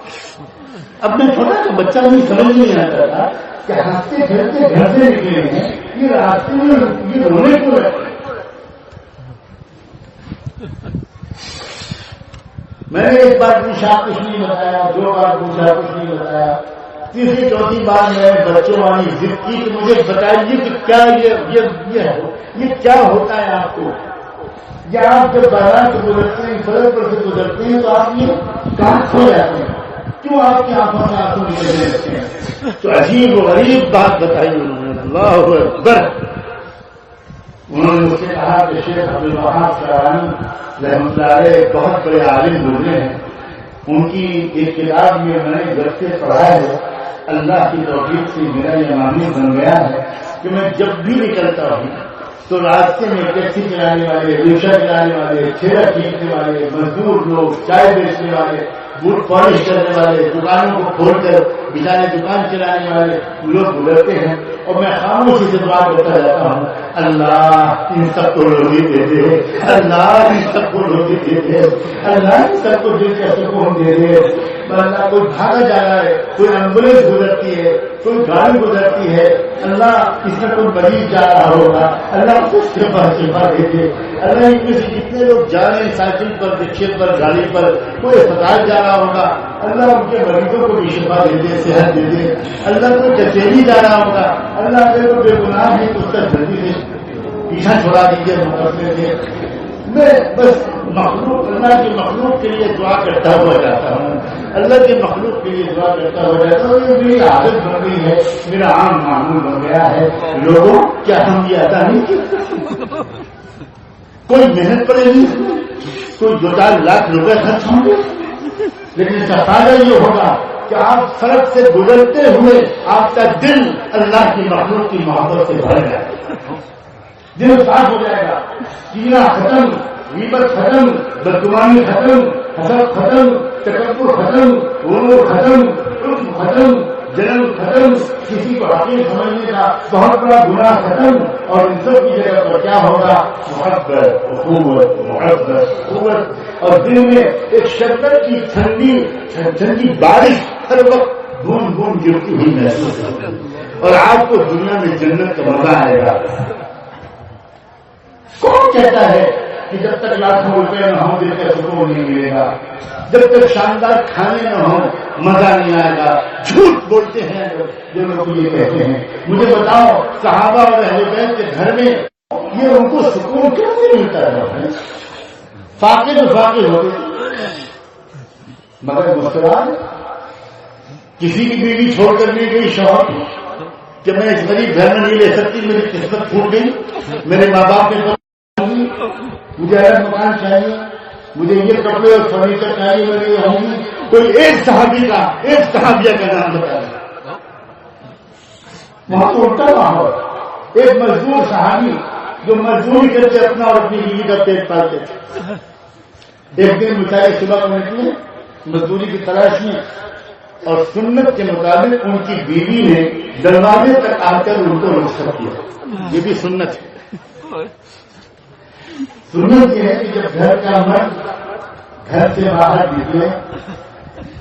اب میں چھوٹا سا بچہ مجھے سمجھ نہیں آتا تھا کہ ہنستے کھیلتے گھر سے نکلے ہیں, یہ راستے میں یہ رونے کیوں رہتے. میں نے ایک بار پوچھا کچھ نہیں بتایا, دو بار پوچھا کچھ نہیں بتایا, تیسری چوتھی بار میں بچوں والی ضد کی کہ مجھے بتائیے کہ کیا یہ کیا ہوتا ہے آپ کو. یا آپ جب بازار سے گزرتے ہیں, سڑک پر سے گزرتے ہیں, تو آپ یہ کہاں کھو جاتے ہیں, کیوں آپ کی آنکھوں سے آنسو نکلنے لگتے ہیں. تو عجیب و غریب بات بتائی انہوں نے. اللہ اکبر. انہوں نے مجھ سے کہا کہ شیخ عبدالوہاب شعرانی رحمۃ اللہ علیہ بہت بڑے عالم گزرے ہیں. ان کی ایک کتاب میں میں نے جب سے پڑھا ہے, اللہ کی توفیق سے میرا یہ معمول بن گیا ہے کہ میں جب بھی نکلتا ہوں تو راستے میں ٹیکسی چلانے والے, رکشا چلانے والے, ٹھیلا کھینچنے والے, مزدور لوگ, چائے بیچنے والے, بوٹ پالش کرنے والے, دکانوں کو کھول کر بچارے دکان چلانے والے لوگ گزرتے ہیں, اور میں خاموشی سے دعا کرتا رہتا ہوں, اللہ ان سب کو روزی دے دے, اللہ ان سب کو روزی دے دے, اللہ ان سب کو دل کا سکون دے دے. اللہ کوئی بھاگا جا رہا ہے, کوئی ایمبولینس گزرتی ہے, کوئی گاڑی گزرتی ہے, اللہ اس میں کوئی مریض جا رہا ہوگا, اللہ اس کو شفا دے دے. اللہ ان میں سے جتنے لوگ جا رہے ہیں سائیکل پر, رکشے پر, گاڑی پر, کوئی اسپتال جا رہا ہوگا, اللہ ان کے مریضوں کو بھی شفا دے دے, صحت دے دے. اللہ کوئی کچہری جا رہا ہوگا, اللہ اگر وہ بے گناہ ہے تو اس کا جلدی سے پیچھا چھوڑا دیجیے, مقدمے سے. میں بس مخلوق, اللہ کی مخلوق کے لیے دعا کرتا ہوا جاتا ہوں, اللہ کے مخلوق کے لیے دعا کرتا ہوا جاتا ہوں. یہ میری عادت بن گئی ہے, میرا عام معمول بن گیا ہے. لوگوں کیا ہم یہ ادا نہیں کرتے؟ کوئی محنت پڑے گی, کوئی 2-4 لاکھ روپے خرچ ہوں گے, لیکن اس کا فائدہ یہ ہوگا کہ آپ سڑک سے گزرتے ہوئے آپ کا دل اللہ کی مخلوق کی محبت سے بھر جائے گا, دل صاف ہو جائے گا. کینا ختم, غیبت ختم, بدگمانی ختم, حسد ختم, تکبر ختم, غرور ختم, علم ختم, جنم ختم, کسی کو حقیر سمجھنے کا بہت بڑا گناہ ختم. اور ان سب کی جگہ پر کیا ہوگا؟ محبت, اخوت, محبت, قوت. اور دل میں ایک شدت کی ٹھنڈی بارش ہر وقت بوند بوند گرتی ہوئی محسوس ہوگی, اور آپ کو دنیا میں جنت کا مزہ آئے گا. کون کہتا ہے کہ جب تک لاکھوں روپے نہ ہوں دل کا سکون نہیں ملے گا, جب تک شاندار کھانے نہ ہوں مزہ نہیں آئے گا؟ جھوٹ بولتے ہیں جو لوگ یہ کہتے ہیں. مجھے بتاؤ, صحابہ اور اہل بیت کے گھر میں یہ ان کو سکون کیوں نہیں ملتا ہے؟ فاقے تو فاقے ہوتے مگر مسکرا. کسی کی بیوی چھوڑ کر نہیں گئی شوہر کہ میں اس غریب گھر میں نہیں لے سکتی, میری قسمت پھوٹ گئی, میرے ماں باپ نے مجھے الگ مکان چاہیے, مجھے یہ کپڑے اور فرنیچر چاہیے, میں یہ ہوں گی. کوئی ایک صحابی کا, ایک صحابیہ کا نام بتایا. وہاں تو الٹا ماحول. ایک مزدور صحابی جو مزدوری کر کے اپنا اور اپنی بیوی کا پیٹ پالتے تھے, ایک دن بیچارے صبح کو نکلے مزدوری کی تلاش میں, اور سنت کے مطابق ان کی بیوی نے دروازے تک آ کر ان کو رخصت کیا. یہ بھی سنت ہے. سنت یہ ہے کہ جب گھر کا مرد گھر سے باہر نکلے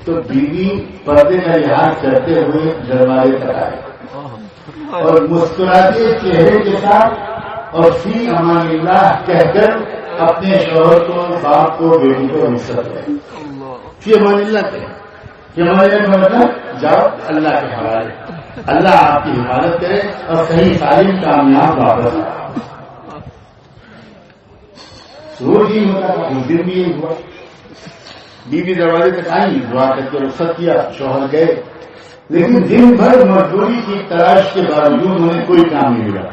تو بیوی پردے کا لحاظ کرتے ہوئے دروازے تک آئے اور مسکراتے چہرے کے ساتھ اور فی امان اللہ کہہ کر اپنے شوہر کو, باپ کو, بیٹی کو رخصت کرے. فی امان اللہ کہے. کہ مطلب جاؤ اللہ کے حوالے، اللہ آپ کی حفاظت کرے اور صحیح سالم کامیاب واپس آئے۔ روز ہی ہوتا تھا، اس دن بھی یہی ہوا۔ بیوی دروازے تک آئی، دعا کر کے رخصت کیا، شوہر گئے، لیکن دن بھر مزدوری کی تلاش کے باوجود انہیں کوئی کام نہیں ملا۔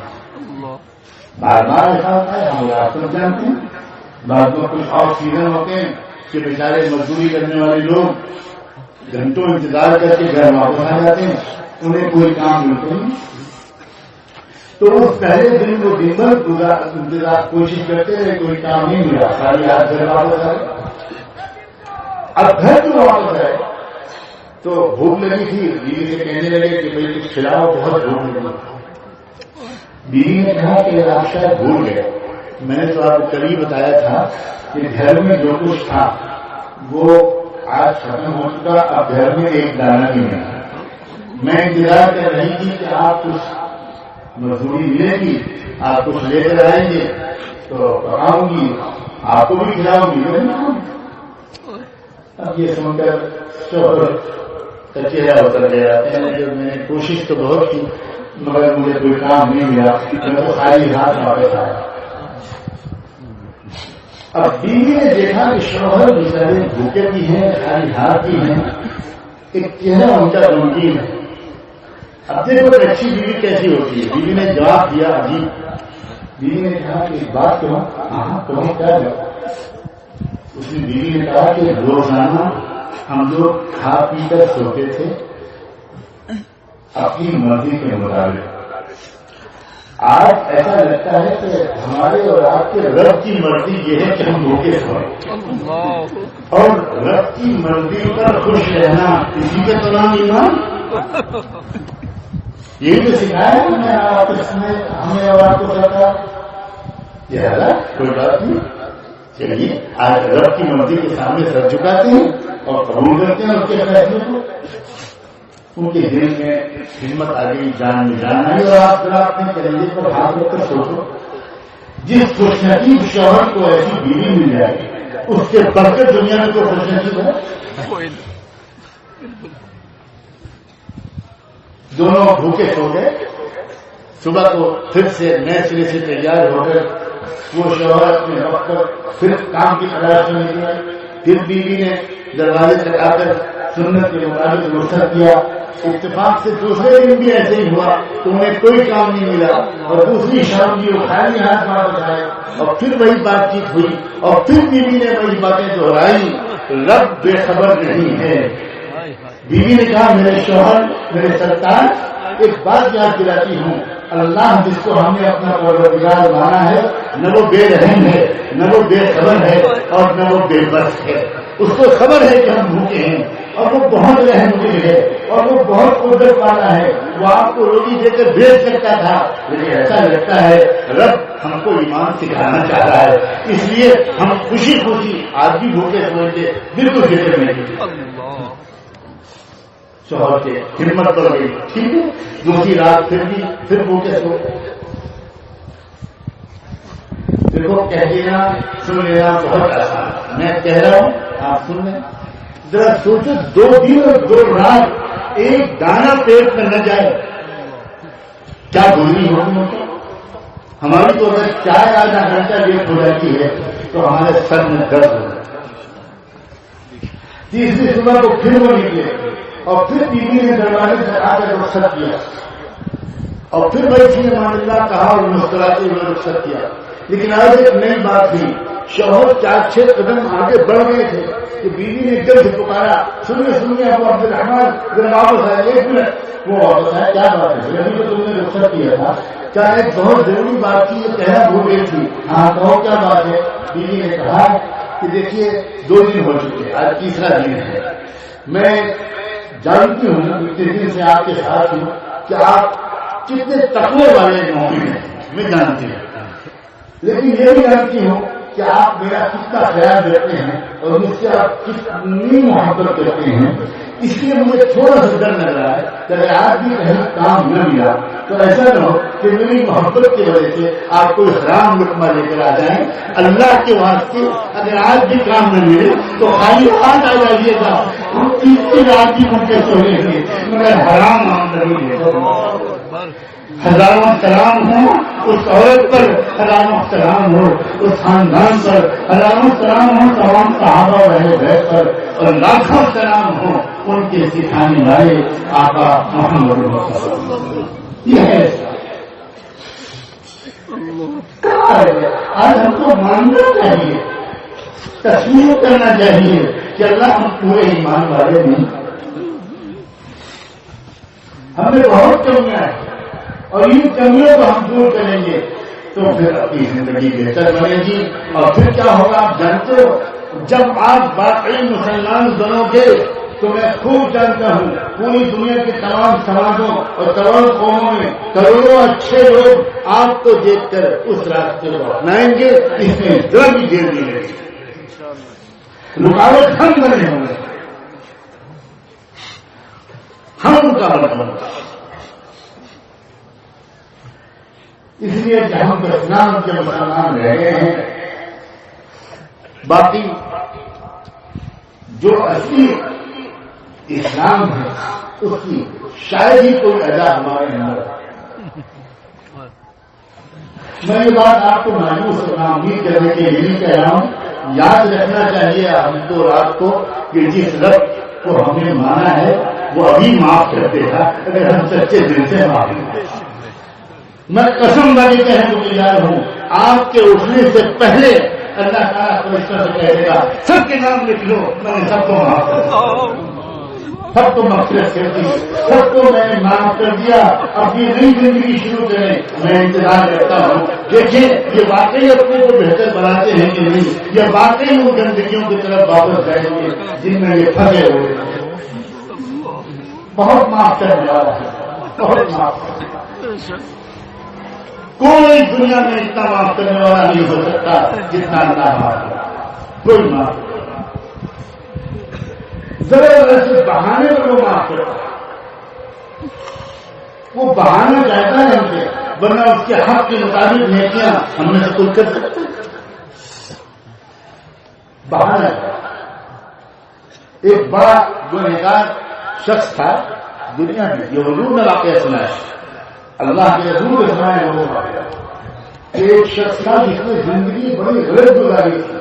بار بار ایسا ہوتا ہے، ہم راستہ جانتے ہیں، بعد میں کچھ اور سیزن ہوتے ہیں کہ بیچارے مزدوری کرنے والے لوگ گھنٹوں انتظار کر کے گھر واپس آ جاتے ہیں، انہیں کوئی کام ملتا نہیں۔ تو اس پہلے دن وہ دن بھر انتظار کوشش کرتے رہے، کوئی کام نہیں ملا، ساری رات گھر واپس آئے۔ اب گھر جو واپس آئے تو بھوک لگی تھی، بیوی سے کہنے لگے کہ بھائی کچھ کھلاؤ، بہت بھوک لگی۔ بیوی نے کہا کہ آپ شاید بھول گئے، میں نے تو آپ کو کل ہی بتایا تھا کہ گھر میں جو کچھ تھا وہ آج ختم ہو چکا، اب گھر میں ایک دانہ نہیں ہے۔ میں انتظار کر رہی تھی کہ آپ کچھ مزدوری ملے گی، آپ کچھ لے کر آئیں گے تو پکاؤں گی، آپ کو بھی کھلاؤں گی۔ اب یہ سن کر شوہر کا چہرہ اتر گیا، کہنے کہ میں نے کوشش تو بہت کی مگر مجھے کوئی کام نہیں ملا، میں تو خالی ہاتھ واپس آیا۔ اب بیوی نے دیکھا کہ شوہر بیچارے بھوکے بھی ہیں، خالی ہاتھ بھی ہیں، ایک چہرہ ان کا غمگین ہے۔ اب دیکھو ایک اچھی بیوی کیسی ہوتی ہے۔ بیوی نے جواب دیا عجیب، بیوی نے کہا کہ ایک بات کہوں؟ ہاں کہوں، کیا جواب؟ اس نے بیوی نے کہا کہ روزانہ ہم لوگ کھا پی کر سوتے تھے اپنی مرضی کے مطابق، آج ایسا لگتا ہے کہ ہمارے اور آپ کے رب کی مرضی یہ ہے کہ ہم بھوکے سوئیں، اور رب کی مرضی پر خوش رہنا اسی کے تو نام ایمان۔ یہی تو سکھایا ہے ہمیں آپس میں، ہمیں اور آپ کو سرکار۔ یہ حالات کوئی بات نہیں، چلیے آج رب کی مرضی کے سامنے سر جھکاتے ہیں اور قبول کرتے ہیں اس کے فیصلے کو۔ ان کے دل میں ہمت آ گئی، جان میں جان آئی، اور آپ ذرا اپنے کلیجے پر ہاتھ رکھ کر سوچو، جس خوش نصیب شوہر کو ایسی بیوی مل جائے اس کے بڑھ کر دنیا میں کوئی خوش نصیب ہے؟ دونوں بھوکے سو گئے، صبح کو پھر سے نئے سرے سے تیار ہو کر وہ شوہر اپنے وقت پر پھر کام کی تلاش میں نکلا۔ پھر بیوی نے دروازے تک آ کر سنت کے مطابق رخصت کیا۔ اتفاق سے دوسرے دن بھی ایسے ہی ہوا تو انہیں کوئی کام نہیں ملا، اور دوسری شام کی وہ خالی ہاتھ واپس آئے، اور پھر وہی بات چیت ہوئی، اور پھر بیوی نے وہی باتیں دہرائی، رب بے خبر نہیں ہے۔ بیوی نے کہا میرے شوہر، میرے سرکار، ایک بات یاد دلاتی ہوں، اللہ جس کو ہم نے اپنا پروردگار مانا ہے، نہ وہ بے رحم ہے، نہ وہ بے خبر ہے، اور نہ وہ بے بس ہے۔ اس کو خبر ہے کہ ہم بھوکے ہیں، اور وہ بہت رحم دل ہے، اور وہ بہت قدرت والا ہے، وہ آپ کو روٹی دے کر بھیج سکتا تھا، لیکن ایسا لگتا ہے رب ہم کو ایمان سکھانا چاہتا ہے، اس لیے ہم خوشی خوشی آج بھی بھوکے سمجھتے، بالکل فکر نہیں۔ شوہر کے ہمت پڑ گئی، ٹھیک ہے، دوسری رات پھر بھوکے سو۔ دیکھو کہہ دینا سن لینا بہت آسان، میں کہہ رہا ہوں آپ سن لیں۔ ذرا سوچو 2 دن اور 2 رات ایک دانہ پیٹ میں نہ جائے، کیا گزری ہوگی؟ ہماری تو اگر چائے آدھا گھنٹہ لیٹ ہو جاتی ہے تو ہمارے سر میں درد ہو جاتا ہے۔ تیسری صبح کو پھر وہ نکلے، اور پھر بیوی نے دروازے سے آ کر رخصت کیا، اور پھر وہی نے مان اللہ کہا اور مسکراتے ہوئے رخصت کیا۔ لیکن آج ایک نئی بات تھی، شوہر 4-6 قدم آگے بڑھ گئے تھے کہ بیوی نے جلد سے پکارا، سنیے ابو عبد الرحمان ذرا واپس آئے، 1 منٹ۔ وہ واپس آئے، کیا بات ہے؟ ابھی تو تم نے رخصت کیا تھا، کیا ایک بہت ضروری بات تھی، یہ کہنا بھول گئی تھی؟ ہاں کہو کیا بات ہے؟ بیوی نے کہا کہ دیکھیے 2 دن ہو چکے، آج تیسرا دن ہے، میں جانتی ہوں اتنے دن سے آپ کے ساتھ ہوں کہ آپ کتنے تقوی والے مومن ہیں، میں جانتی ہوں، لیکن یہ بھی جانتی ہوں کہ کہ آپ میرا کتنا خیال رکھتے ہیں اور مجھ سے آپ کتنی محبت کرتے ہیں، اس لیے مجھے تھوڑا سا ڈر لگ رہا ہے کہ اگر آج بھی کہیں کام نہ ملا تو ایسا نہ ہو کہ میری محبت کی وجہ سے آپ کوئی حرام لقمہ لے کر آ جائیں۔ اللہ کے واسطے اگر آج بھی کام نہ ملے تو خالی آج آ جائیے گا، تیسری رات بھی ان کے سونے گے مگر حرام آمدنی لے۔ ہزاروں سلام ہو اس عورت پر، ہزاروں سلام ہو اس خاندان پر، ہزاروں سلام ہو تمام صحابہ و اہل بیت پر، اور لاکھوں سلام ہو ان کے سکھانے والے آقا محمد رسول۔ یہ ہے آج ہم کو ماننا چاہیے، تسلیم کرنا چاہیے کہ اللہ ہم پورے ایمان والے نہیں، ہمیں بہت کمیاں ہیں اور ان کمیوں کو ہم دور کریں گے تو پھر اپنی زندگی بہتر بنے گی۔ اور پھر کیا ہوگا آپ جانتے ہو، جب آپ واقعی مسلمان بنو گے تو میں خوب جانتا ہوں پوری دنیا کے تمام سماجوں اور تمام قوموں میں کروڑوں اچھے لوگ آپ کو دیکھ کر اس راستے کو اپنائیں گے، اس میں ذرا بھی دیر نہیں لگے گی، رکاوٹ ہم بنے ہوں گے، ہم رکاوٹ بن گے۔ اس لیے کہ ہم تو اسلام کے مسلمان رہ گئے ہیں، باقی جو اصلی اسلام ہے اس کی شاید ہی کوئی ادا ہمارے اندر۔ میں یہ بات آپ کو مایوس اور ناامید کرنے کے لیے کہہ رہا ہوں، یاد رکھنا چاہیے ہم کو رات کو کہ جس رب کو ہم نے مانا ہے وہ ابھی معاف کر دے گا اگر ہم سچے دل سے معاف کریں۔ میں قسم والی کہنے کو تیار ہوں، آپ کے اٹھنے سے پہلے اللہ تعالیٰ فرشتوں سے کہہ دے گا سب کے نام لکھ لو، میں نے سب کو معاف کر دیا، سب کو مغفرت کر دی، سب کو میں نے معاف کر دیا، اپنی نئی زندگی شروع کریں۔ میں انتظار کرتا ہوں، دیکھیں یہ واقعی اپنے کو بہتر بناتے ہیں کہ نہیں، یہ واقعی ان گندگیوں کی طرف واپس جائیں گے جن میں یہ پھنسے ہوئے ہیں۔ بہت معاف کرنے والا ہے، بہت معاف کرنے والا، کوئی دنیا میں اتنا معاف کرنے والا نہیں ہو سکتا جتنا اللہ معاف کرتا، کوئی معاف نہیں۔ ذرا سے بہانے پر وہ معاف کرتا، وہ بہانا چاہتا ہے ہم سے، ورنہ اس کے حق کے مطابق نیکیاں ہم نے قبول کر سکتے، بہانا چاہتا۔ ایک بڑا گنہگار شخص تھا دنیا میں، یہ حضور نے واقعہ سنا ہے، اللہ کے رسول کے سنائے وہ واقعہ۔ ایک شخص تھا جس نے زندگی بڑی غلط گزاری تھی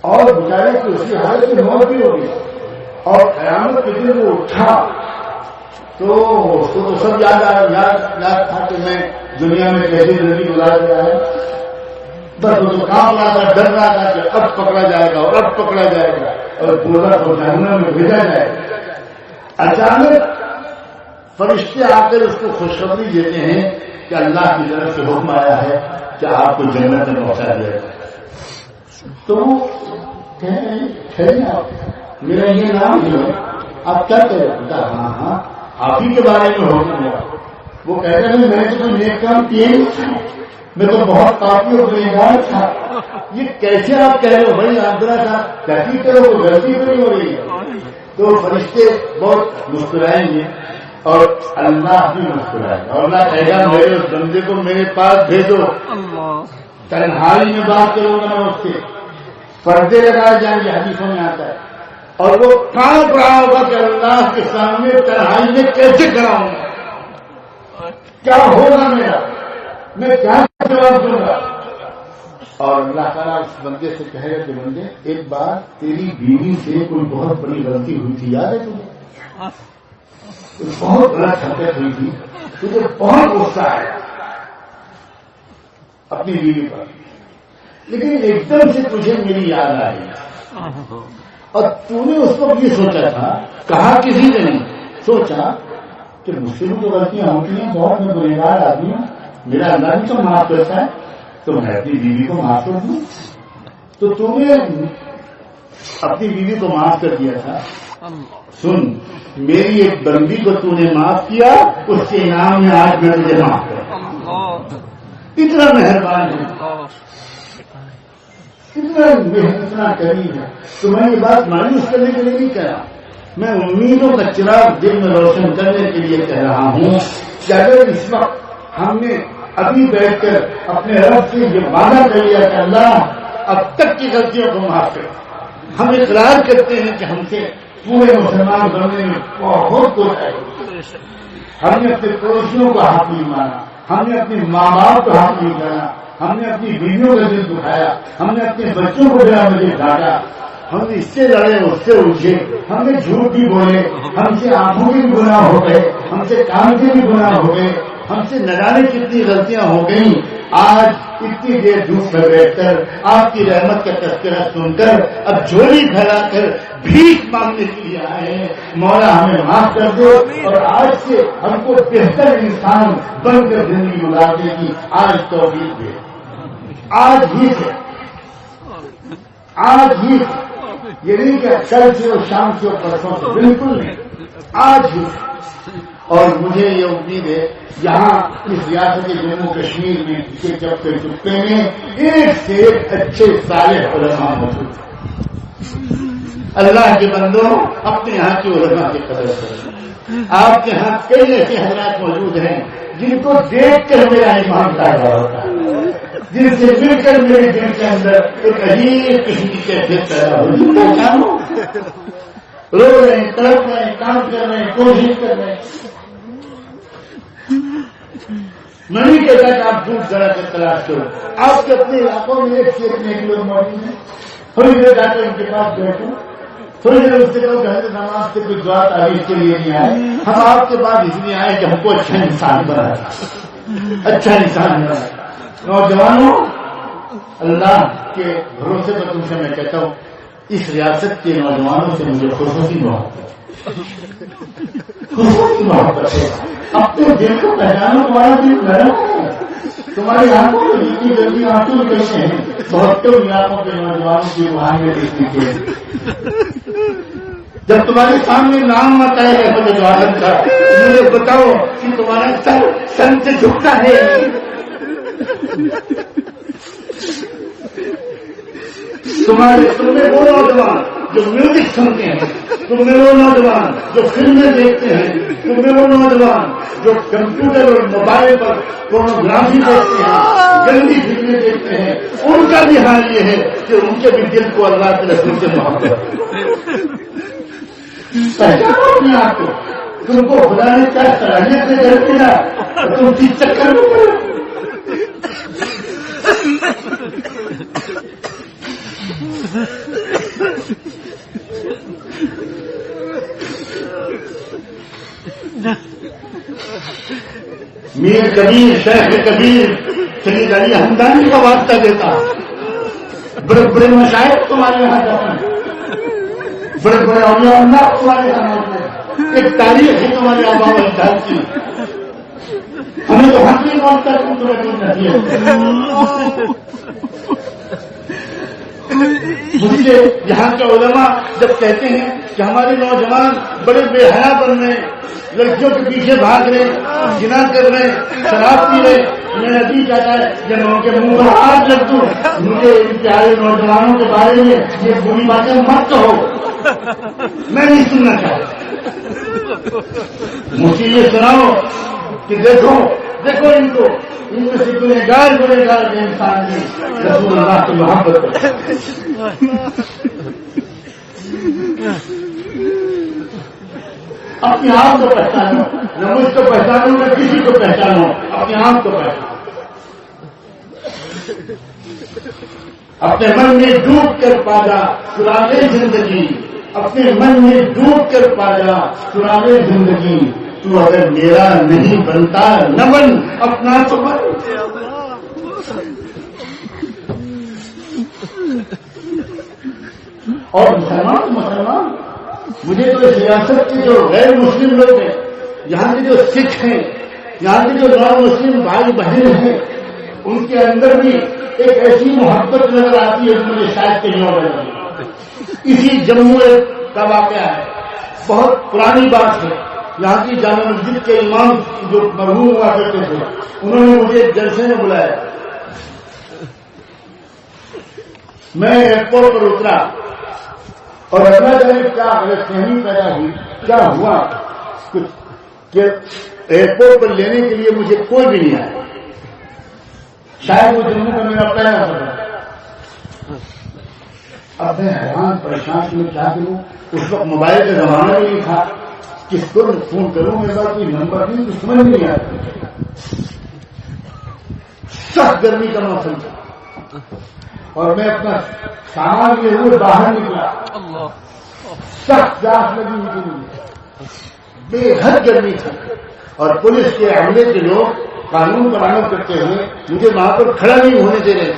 اور بیچارے کی اسی حالت میں موت بھی ہو گئی، اور قیامت کے دن وہ اٹھا تو اس کو تو سب یاد تھا کہ میں دنیا میں کیسی زندگی گزار دیا ہے، بس وہ تو کام رہا تھا، ڈر رہا تھا کہ اب پکڑا جائے گا اور اب پکڑا جائے گا اور پورا کو جہنم میں بھیجا جائے گا۔ اچانک فرشتے آ کر اس کو خوشخبری دیتے ہیں کہ اللہ کی طرف سے حکم آیا ہے کہ آپ کو جنت میں پہنچا دیا جائے۔ تو آپ میرا یہ نام جو ہے آپ کیا کہہ رہے ہیں؟ ہاں آپ ہی کے بارے میں حکم ہے۔ وہ کہتے ہیں میں نے تو کوئی نیک کام کیے نہیں تھا، میں تو بہت پاپی اور گنہگار تھا، یہ کیسے آپ کہہ رہے ہو؟ بھائی آپ ذرا تھا تحقیق کرو، وہ غلطی تو نہیں ہو رہی ہے۔ تو فرشتے بہت مسکرائیں گے اور اللہ بھی مسکرائے گا، اور اللہ کہے گا میرے اس بندے کو میرے پاس بھیجو، تنہائی میں بات کروں گا میں اس سے، پردے لگائے جائیں گے، حدیثوں میں آتا ہے، اور وہ کانپ رہا ہوگا کہ اللہ کے سامنے تنہائی میں کیسے کراؤں گا، کیا ہوگا میرا، میں کیا جواب دوں گا۔ اور اللہ تعالیٰ اس بندے سے کہے گا کہ بندے ایک بار تیری بیوی سے کوئی بہت بڑی غلطی ہوئی تھی، یاد ہے تمہیں؟ بہت غلط حرکت ہوئی تھی، تجھے بہت غصہ آیا اپنی بیوی پر، لیکن ایک دم سے تجھے میری یاد آئی اور تو نے اس وقت یہ سوچا تھا، کہا کسی نے نہیں، سوچا کہ مجھ سے بھی تو غلطیاں ہوتی ہیں، بہت میں گنہگار آدمی ہوں، میرا اللہ بھی تو معاف کرتا ہے، تو میں اپنی بیوی کو معاف کر دوں۔ تو تم نے اپنی بیوی کو معاف کر دیا تھا، سن میری ایک بندی کو تو نے معاف کیا، اس کے انعام میں آج میں تجھے معاف کر، اتنا مہربان ہے۔ اتنا قریب ہے. تو میں یہ بات مایوس کرنے کے لیے نہیں کہہ رہا، میں امیدوں کا چراغ دل میں روشن کرنے کے لیے کہہ رہا ہوں کہ اگر اس وقت ہم نے ابھی بیٹھ کر اپنے رب سے یہ وعدہ کر لیا کہ اللہ اب تک کی غلطیوں کو معاف کر، ہم اقرار کرتے ہیں کہ ہم سے پورے مسلمان بننے میں بہت کچھ ہے. ہم نے اپنے پڑوسیوں کو حق نہیں مانا، ہم نے اپنے ماں باپ کو حق نہیں مانا، ہم نے اپنی بیویوں کا دل دکھایا، ہم نے اپنے بچوں کو بنا مجھے ڈانٹا، ہم نے اس سے لڑے اس سے الجھے، ہم نے جھوٹ بھی بولے، ہم سے آنکھوں کے بھی گناہ ہو گئے، ہم سے کان کے بھی گناہ ہو گئے، ہم سے نہ جانے کتنی غلطیاں ہو گئیں. آج اتنی دیر دھوپ میں بیٹھ کر آپ کی رحمت کا تذکرہ سن کر اب جھولی پھیلا کر بھیک مانگنے کے لیے آئے ہیں. مولا ہمیں معاف کر دو اور آج سے ہم کو بہتر انسان بن کر زندگی گزارنے کی آج توفیق دے. آج ہی سے یہ نہیں کہ کل سے اور شام سے اور پرسوں سے، بالکل نہیں، آج ہی. اور مجھے یہ امید ہے یہاں اس ریاست جموں کشمیر میں کسی جب کے چپے میں ایک سے ایک اچھے صالح علماء موجود ہیں. اللہ کے بندوں اپنے یہاں کی علماء کی قدر کریں. آپ کے یہاں کئی ایسے حضرات موجود ہیں جن کو دیکھ کر میرا ایمان تازہ ہوتا ہے، جن سے مل کر میرے دل کے اندر ایک عجیب قسم کی کیفیت پیدا ہوئی. رو رہے ہیں، تڑپ رہے ہیں، کام کر رہے ہیں، کوشش کر رہے ہیں. میں نہیں کہتا کہ آپ دور جگہ سے تلاش کرو، آپ کے اپنے علاقوں میں ایک سے ایک لوگ موجود ہیں. تھوڑی دیر جا کر ان کے پاس بیٹھو، تھوڑی دیر اس سے کہو کہ حضرت نماز سے کوئی دعا تعریف کے لیے نہیں آئے، ہم آپ کے بعد اس لیے آئے کہ ہم کو اچھا انسان بنا، اچھا انسان بنا. نوجوانوں، اللہ کے بھروسے پر تم سے میں کہتا ہوں اس ریاست کے نوجوانوں سے مجھے خصوصی محبت ہے. اپنے دل کو پہچانو، تمہارا دل نرم ہے، تمہاری آنکھوں میں جتنی جلدی آنسو نکلتے ہیں بہت علاقوں کے نوجوانوں کی وہاں میں دیکھنے کے. جب تمہارے سامنے نام آتا ہے احمد عالم کا، مجھے بتاؤ کہ تمہارا سر سن سے جھکتا ہے. تم میں وہ نوجوان جو میوزک سنتے ہیں، تم میں وہ نوجوان جو فلمیں دیکھتے ہیں، تم میں وہ نوجوان جو کمپیوٹر اور موبائل پر پورنوگرافی دیکھتے ہیں، گندی فلمیں دیکھتے ہیں، ان کا بھی حال یہ ہے کہ ان کے بھی دل کو اللہ کے رسول سے محبت ہے. پہچانو اپنے آپ کو، تم کو خدا نے کیا صلاحیت سے کر دیا اور تم کس چکر میں پڑے. میر کبیر شیخ کبیر سید علی ہمدانی کا واسطہ دیتا، بڑے بڑے مشائخ تمہارے یہاں جاتے ہیں، بڑے بڑے اولیاء اللہ تمہارے یہاں ہوتے ہیں. ایک تاریخ ہے تمہارے آبا و اجداد کی. ہمیں تو حق نہیں مانتا تم تمہیں دور نہیں ہے. مجھ سے یہاں کے علماء جب کہتے ہیں کہ ہمارے نوجوان بڑے بے حیا بن رہے ہیں، لڑکیوں کے پیچھے بھاگ رہے، زنا کر رہے، شراب پی رہے، میرا دل چاہتا ہے کہ میں ان کے منہ پر ہاتھ رکھ دوں. مجھے ان پیارے نوجوانوں کے بارے میں یہ بری باتیں مت کہو، میں نہیں سننا چاہتا. مجھے یہ سناؤ کہ دیکھو ان کو، ان میں سے گنہگار کے انسان کی رسول اللہ کی محبت کرتے. اپنے آپ کو پہچانو، نہ مجھ کو پہچانو نہ کسی کو پہچانو، اپنے آپ کو پہچانو. اپنے من میں ڈوب کر پاجا سراغ زندگی، اپنے من میں ڈوب کر پاجا سراغ زندگی. تو اگر میرا نہیں بنتا نہ بن، اپنا تو بن. اور مسلمان مجھے تو اس ریاست کے جو غیر مسلم لوگ ہیں، یہاں کے جو سکھ ہیں، یہاں کے جو نان مسلم بھائی بہن ہیں، ان کے اندر بھی ایک ایسی محبت نظر آتی ہے جو مجھے شاید کہیں اور نہیں. اسی جموں کا واقعہ ہے، بہت پرانی بات ہے. یہاں کی جامع مسجد کے امام جو مرحوم ہوا کرتے تھے، انہوں نے مجھے ایک جلسے میں بلایا. میں ایئرپورٹ پر اترا اور اللہ جانے کیا غلط فہمی پیدا ہوئی، کیا ہوا کہ ایئرپورٹ پر لینے کے لیے مجھے کوئی بھی نہیں آیا. شاید وہ جموں کا میرا پہلا سفر. اب میں حیران پریشان میں کیا کروں. اس وقت موبائل کا زمانہ بھی نہیں تھا، کس کو فون کروں، میرے پاس کوئی نمبر نہیں، کچھ سمجھ نہیں آتا. سخت گرمی کا موسم تھا اور میں اپنا سامان لیے ہوئے باہر نکلا. سخت پیاس لگی مجھے، بے حد گرمی تھی اور پولیس کے عملے کے لوگ قانون پر عمل کرتے ہوئے مجھے وہاں پر کھڑا نہیں ہونے دے رہے.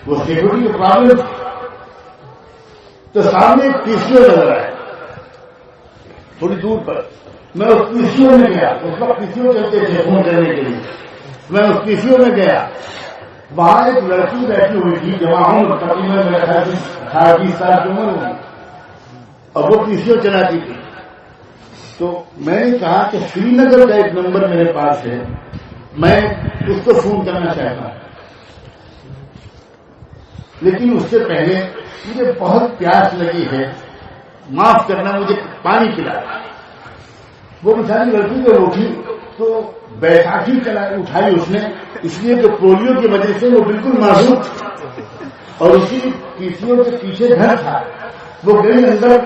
وہ سیکورٹی کی پرابلم تھی. تو سامنے ایک پی سی او نظر آیا تھوڑی دور پر. میں اس پی سی او میں گیا. اس وقت پی سی او چلتے تھے فون کرنے کے لیے. میں اس پی سی او میں گیا. وہاں ایک لڑکی بیٹھی ہوئی تھی، جوان ہوں تقریباً میرے خیال سے 18-20 سال کی عمر ہوگی، اور وہ پی سی او چلاتی تھی. تو میں نے کہا کہ سری نگر کا ایک نمبر میرے پاس ہے، میں اس کو فون کرنا چاہتا ہوں، لیکن اس سے پہلے مجھے بہت پیاس لگی ہے، معاف کرنا، مجھے پانی پلا. وہ بیچاری لڑکی کو اٹھی تو بیساکھی اٹھائی اس نے، اس لیے کہ پولیو کی وجہ سے وہ بالکل معذور تھی اور اسی پی سی او کے پیچھے گھر تھا. وہ گئی اندر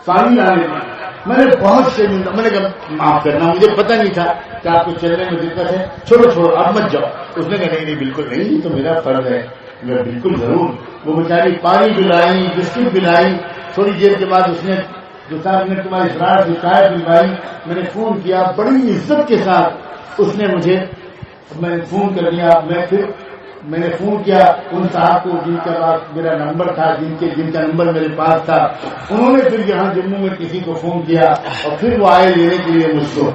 پانی لانے میں. میں نے بہت شرمندہ، میں نے کہا معاف کرنا، مجھے پتہ نہیں تھا کہ آپ کو چلنے میں دقت ہے، چھوڑو اب مت جاؤ. اس نے کہا نہیں بالکل نہیں، تو میرا فرض ہے، میں بالکل ضرور. وہ بیچاری پانی پلائی، بسکٹ پلائی. تھوڑی دیر کے بعد اس نے 2-4 منٹ کے بعد اسرار سے چائے پلوائی. میں نے فون کیا بڑی عزت کے ساتھ. اس نے مجھے، میں نے فون کر دیا. میں نے فون کیا ان صاحب کو جن کے پاس میرا نمبر تھا، جن کا نمبر میرے پاس تھا. انہوں نے پھر یہاں جموں میں کسی کو فون کیا اور پھر وہ آئے لینے کے لیے مجھ کو.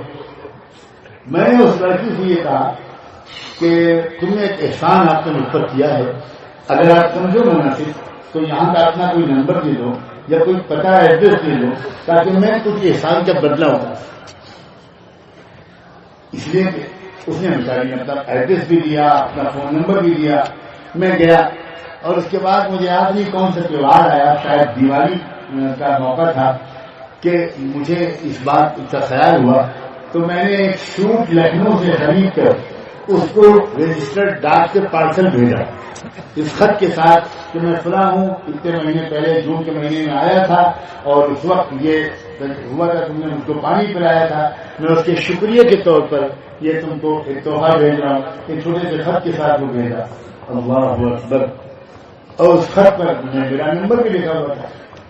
میں نے اس لڑکی سے یہ کہا کہ تم نے ایک احسان آپ نے مجھ پر کیا ہے، اگر آپ سمجھو مناسب تو یہاں کا اپنا کوئی نمبر دے دو یا کوئی پتہ ایڈریس دے دو تاکہ میں کچھ احسان کا بدلہ ہوتا. اس لیے کہ اس نے بیچاری مطلب ایڈریس بھی دیا، اپنا فون نمبر بھی دیا. میں گیا اور اس کے بعد مجھے یاد نہیں کون سا تہوار آیا، شاید دیوالی کا موقع تھا کہ مجھے اس بات کا خیال ہوا. تو میں نے ایک سوٹ لکھنؤ سے خرید کر اس کو رجسٹرڈ ڈاک سے پارسل بھیجا اس خط کے ساتھ کہ میں فلاں ہوں، اتنے مہینے پہلے جون کے مہینے میں آیا تھا اور اس وقت یہ ہوا تھا، تم نے مجھ کو پانی پلایا تھا. میں اس کے شکریہ کے طور پر یہ تم کو ایک تحفہ بھیج رہا ہوں. ایک چھوٹے سے خط کے ساتھ وہ بھیجا. اللہ اکبر. اور اس خط پر میرا نمبر بھی لکھا ہوا تھا.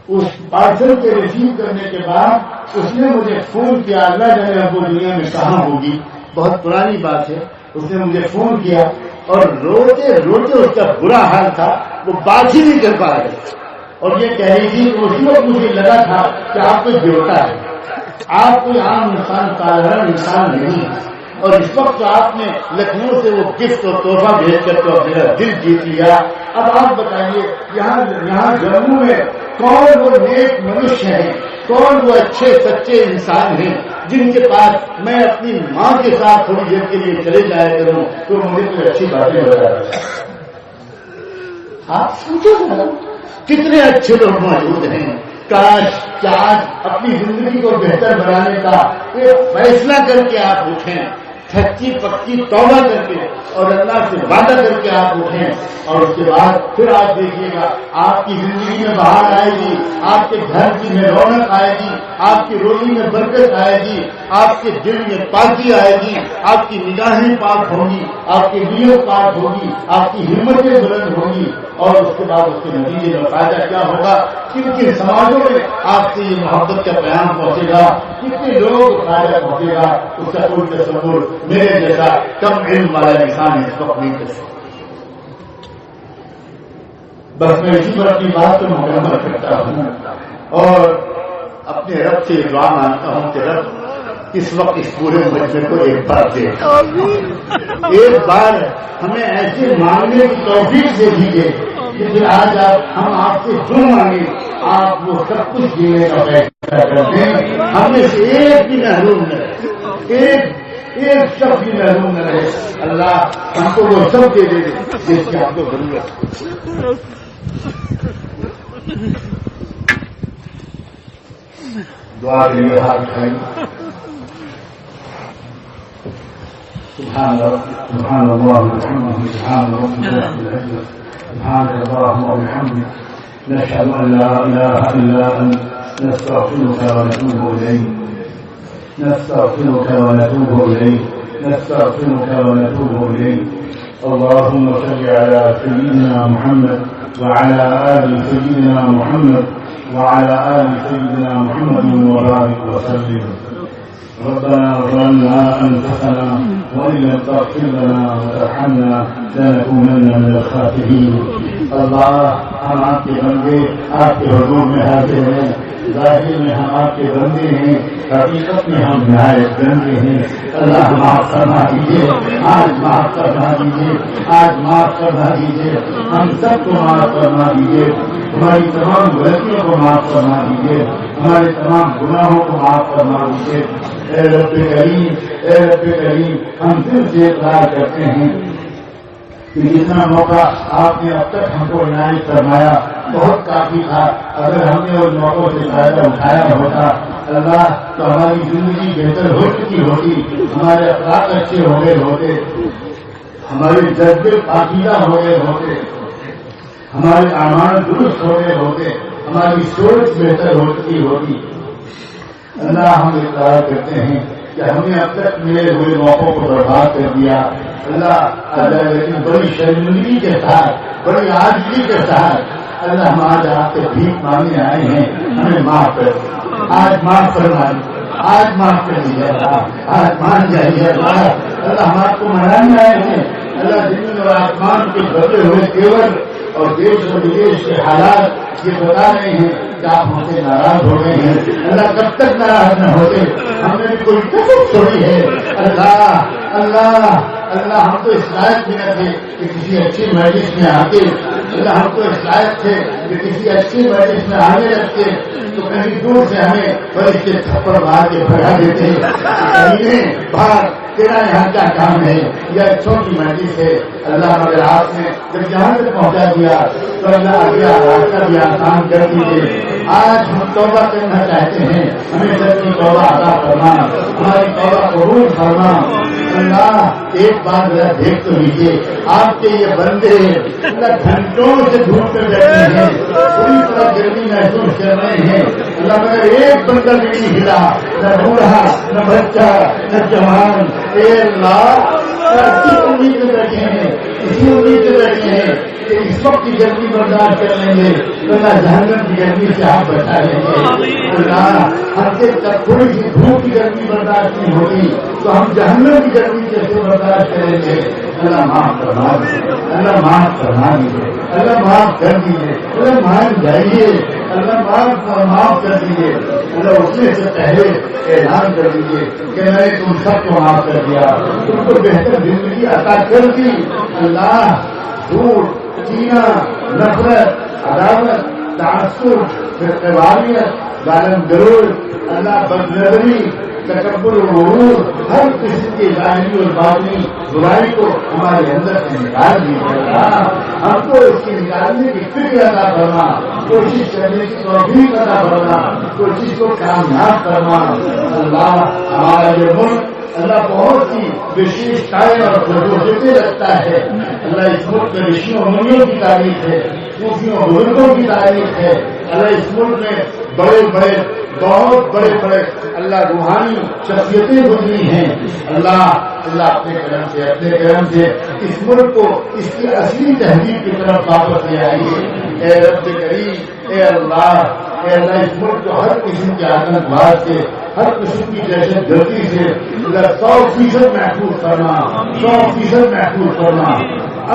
اس پارسل کے ریسیو کرنے کے بعد اس نے مجھے فون کیا. اللہ جانے اب وہ دنیا میں کہاں ہوگی، بہت پرانی بات ہے. اس نے مجھے فون کیا اور روتے روتے اس کا برا حال تھا، وہ بات ہی نہیں کر پا رہے اور یہ کہہ رہی تھی کہ اسی وقت مجھے لگا تھا کہ آپ کوئی دیوتا ہے، آپ کوئی عام انسان، سادھارن انسان نہیں. اور اس وقت آپ نے لکھنؤ سے وہ گفٹ اور تحفہ بھیج کر تو میرا دل جیت لیا. اب آپ بتائیے یہاں جموں میں کون وہ نیک منشیہ ہیں، کون وہ اچھے سچے انسان ہیں جن کے پاس میں اپنی ماں کے ساتھ تھوڑی دیر کے لیے چلے جایا کروں تو مجھے کوئی اچھی باتیں بتا رہے. آپ سوچو کتنے اچھے لوگ موجود ہیں. کاش کہ آج اپنی زندگی کو بہتر بنانے کا ایک فیصلہ کر کے آپ اٹھیں، سچی پکی توبہ کر کے اور اللہ سے وعدہ کر کے آپ اٹھیں اور اس کے بعد پھر آپ دیکھیے گا آپ کی زندگی میں بہار آئے گی، آپ کے گھر کی میں رونق آئے گی، آپ کی روزی میں برکت آئے گی، آپ کے دل میں پاکی آئے گی، آپ کی نگاہیں پاک ہوں گی، آپ کی نیت پاک ہوگی، آپ کی ہمتیں بلند ہوں گی. اور اس کے بعد اس کے نتیجے میں فائدہ کیا ہوگا؟ کن سماجوں میں آپ سے یہ محبت کا پیغام پہنچے گا، کتنے لوگوں کو فائدہ پہنچے گا، اس کا کوئی تصور میرے جیسا کم علم والا انسان اس وقت نہیں کر سکتا. بس میں اسی پر اپنی بات کو مکمل کرتا ہوں اور اپنے رب سے دعا مانگتا ہوں کہ رب اس وقت اس پورے مجمع کو ایک بار دے، ایک بار ہمیں ایسے مانگنے کی توفیق دے دیجیے کہ پھر آج ہم آپ سے جو مانگیں آپ وہ سب کچھ دینے کا فیصلہ کرتے ہیں. ہم میں سے ایک بھی محروم نہ رہے، ایک شخص بھی محروم نہ رہے. اللہ ہم کو وہ سب دے دے جس کی آپ کو ضرورت. دعا کے لیے ہاتھ اٹھائیں. سبحان اللہ سبحان اللہ سبحان اللہ سبحان اللہ وبحمده نشهد ان لا اله الا انت نستغفرك ونتوب اليك نستغفرك ونتوب اليك نستغفرك ونتوب اليك. اللهم صل على سيدنا محمد وعلى آل سيدنا محمد وعلى آل سيدنا محمد وبارك وسلم. ربنا ظلمنا أنفسنا وإن لم تغفر لنا وترحمنا لنكونن من الخاسرين. اللہ ہم آپ کے بندے آپ کے حضور میں حاضر ہیں. ظاہر میں ہم آپ کے بندے ہیں, حقیقت میں ہم نہایت بندے ہیں. اللہ معاف فرما دیجیے, آج معاف فرما دیجیے, آج معاف فرما دیجیے, ہم سب کو معاف فرما دیجیے. ہماری تمام غلطیوں کو معاف فرما دیجیے, ہمارے تمام گناہوں کو معاف فرما دیجیے. اے رب کریم, اے رب کریم, ہم دل سے اقرار کرتے ہیں کہ جتنا موقع آپ نے اب تک ہم کو عنایت فرمایا بہت کافی تھا. اگر ہم نے ان موقعوں سے فائدہ اٹھایا ہوتا اللہ تو ہماری زندگی بہتر ہو چکی ہوتی, ہمارے اخلاق اچھے ہو گئے ہوتے, ہمارے جذبے پاکیزہ ہو گئے ہوتے, ہمارے اعمال درست ہو گئے ہوتے, ہماری سوچ بہتر ہو چکی ہوتی. اللہ ہم اقرار کرتے ہیں کہ ہم نے اب تک ملے ہوئے موقعوں کو برباد کر دیا. اللہ لیکن بڑی شرمندگی کے ساتھ, بڑی عاجزی کے ساتھ اللہ ہم آج آپ سے بھیک مانگنے آئے ہیں, ہمیں معاف کر, آج معاف فرمائیں, آج معاف کر دیجیے, آج مان جائیے. اللہ ہم آپ کو منانے آئے ہیں. اللہ زمین اور آسمان کے بدلے ہوئے تیور اور دیش اور ودیش کے حالات یہ بتا رہے ہیں کہ آپ ہم سے ناراض ہو گئے ہیں. اللہ کب تک ناراض نہ ہوتے, ہم نے بھی کوئی کسب چھوڑی ہے. اللہ اللہ اللہ ہم تو اس لائق بھی نہ تھے کہ کسی اچھی مجلس میں آتے. اللہ ہم تو اس لائق تھے کہ کسی اچھی مجلس میں آنے لگتے تو کہیں دور سے ہمیں بڑے کے تھپڑ مار کے بھگا دیتے. باہر تیرا یہاں کیا کام ہے, یہ چھوٹی مجلس ہے. اللہ مگر آپ نے جب یہاں تک پہنچا دیا تو اللہ آگیا راستہ بھی آسان کر دیجیے. آج ہم توبہ کرنا چاہتے ہیں, ہمیں سب کی توبہ عطا فرما, ہماری توبہ قبول فرما. اللہ ایک بات ذرا دیکھ تو لیجیے, آپ کے یہ بندے اللہ گھنٹوں سے دھوپ پہ بیٹھے ہیں, پوری طرح گرمی محسوس کر رہے ہیں. اللہ مگر ایک بندہ بھی نہیں ہلا, نہ بوڑھا نہ بچہ نہ جوان. اے اللہ اسی امید میں بیٹھے ہیں, اسی امید میں بیٹھے ہیں کہ اس وقت کی گرمی برداشت کر لیں گے تو اللہ جہنم کی گرمی سے آپ بچا لیں گے. اللہ ہم سے تھوڑی سی دھوپ کی گرمی برداشت نہیں ہوگی تو ہم جہنم کی گرمی کیسے برداشت کریں گے. اللہ معاف فرما دیجیے, اللہ معاف فرما دیجیے, اللہ معاف کر دیجیے, اللہ مان جائیے, اللہ معاف کر دیجیے. اللہ اٹھنے سے پہلے اعلان کر دیجیے کہ میں نے تم سب کو معاف کر دیا, تم کو بہتر زندگی عطا کر دی. اللہ جھوٹ, چینا, نفرت, عداوت, تعصب, فرقواریت, ظالم گروہ, اللہ بدنظری, تکبر و غرور, ہر قسم کی ظاہری اور باطنی برائی کو ہمارے اندر سے نکال دیجیے. ہم کو اس کی نکالنے کی فکر عطا فرما, کوشش کرنے کی توفیق عطا فرما, کوشش کو کامیاب فرما. اللہ ہمارا یہ ملک اللہ بہت سی وشیشتائیں اور خصوصیتیں رکھتا ہے. اللہ اس ملک میں رشیوں منیوں کی تاریخ ہے, صوفیوں بزرگوں کی تاریخ ہے. اللہ اس ملک میں بڑے بڑے بہت بڑے بڑے اللہ روحانی شخصیتیں گزری ہیں. اللہ اللہ اپنے کرم سے اس ملک کو اس کی اصلی تہذیب کی طرف واپس لے آئیے. اے رب کریم, اے اللہ اس ملک کو ہر قسم کے آتنکواد سے, ہر قسم کی دہشت گردی سے 100% محفوظ کرنا, 100% محفوظ کرنا.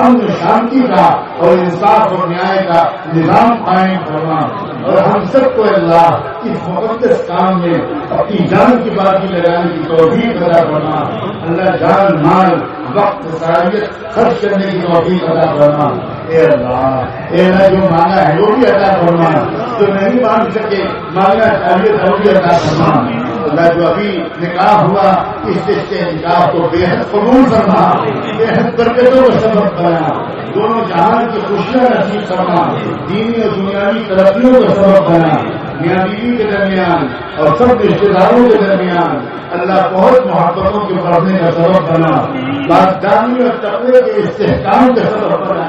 امن شانتی کا اور انصاف اور نیائے کا نظام قائم کرنا. اور ہم سب کو اللہ اس مقدس کام میں اپنی جان کی بازی لگانے کی توفیق عطا کرنا. اللہ جان, مال, وقت, صلاحیت خرچ کرنے کی توفیق عطا کرنا. اے اللہ جو مانگا ہے وہ بھی عطا فرما, جو نہیں مانگ سکے مانگنا چاہیے وہ بھی عطا فرما. اللہ جو ابھی نکاح ہوا اس کے نکاح کو بے حد قبول کرنا, بے حد برکتوں کا سبب بنا. دونوں جہان کی خوشیاں نصیب فرما، دینی اور دنیاوی ترقیوں کا سبب بنا، میاں بیوی کے درمیان اور سب رشتے داروں کے درمیان اللہ بہت محبتوں کے بڑھنے کا سبب بنا، بادشاہی اور تقوی کے استحکام کا سبب بنا۔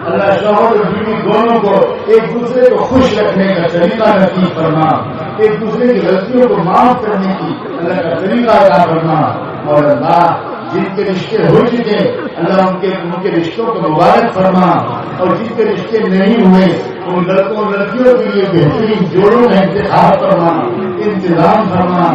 اللہ شوہر اور بیوی دونوں کو ایک دوسرے کو خوش رکھنے کا طریقہ نصیب فرما، ایک دوسرے کی غلطیوں کو معاف کرنے کی اللہ کا طریقہ عطا فرما، اور اللہ جن کے رشتے ہو چکے اللہ ان کے رشتوں کو مبارک فرما، اور جن کے رشتے نہیں ہوئے ان لڑکوں اور لڑکیوں کے لیے بہترین جوڑوں میں انتخاب فرما، انتظام فرما۔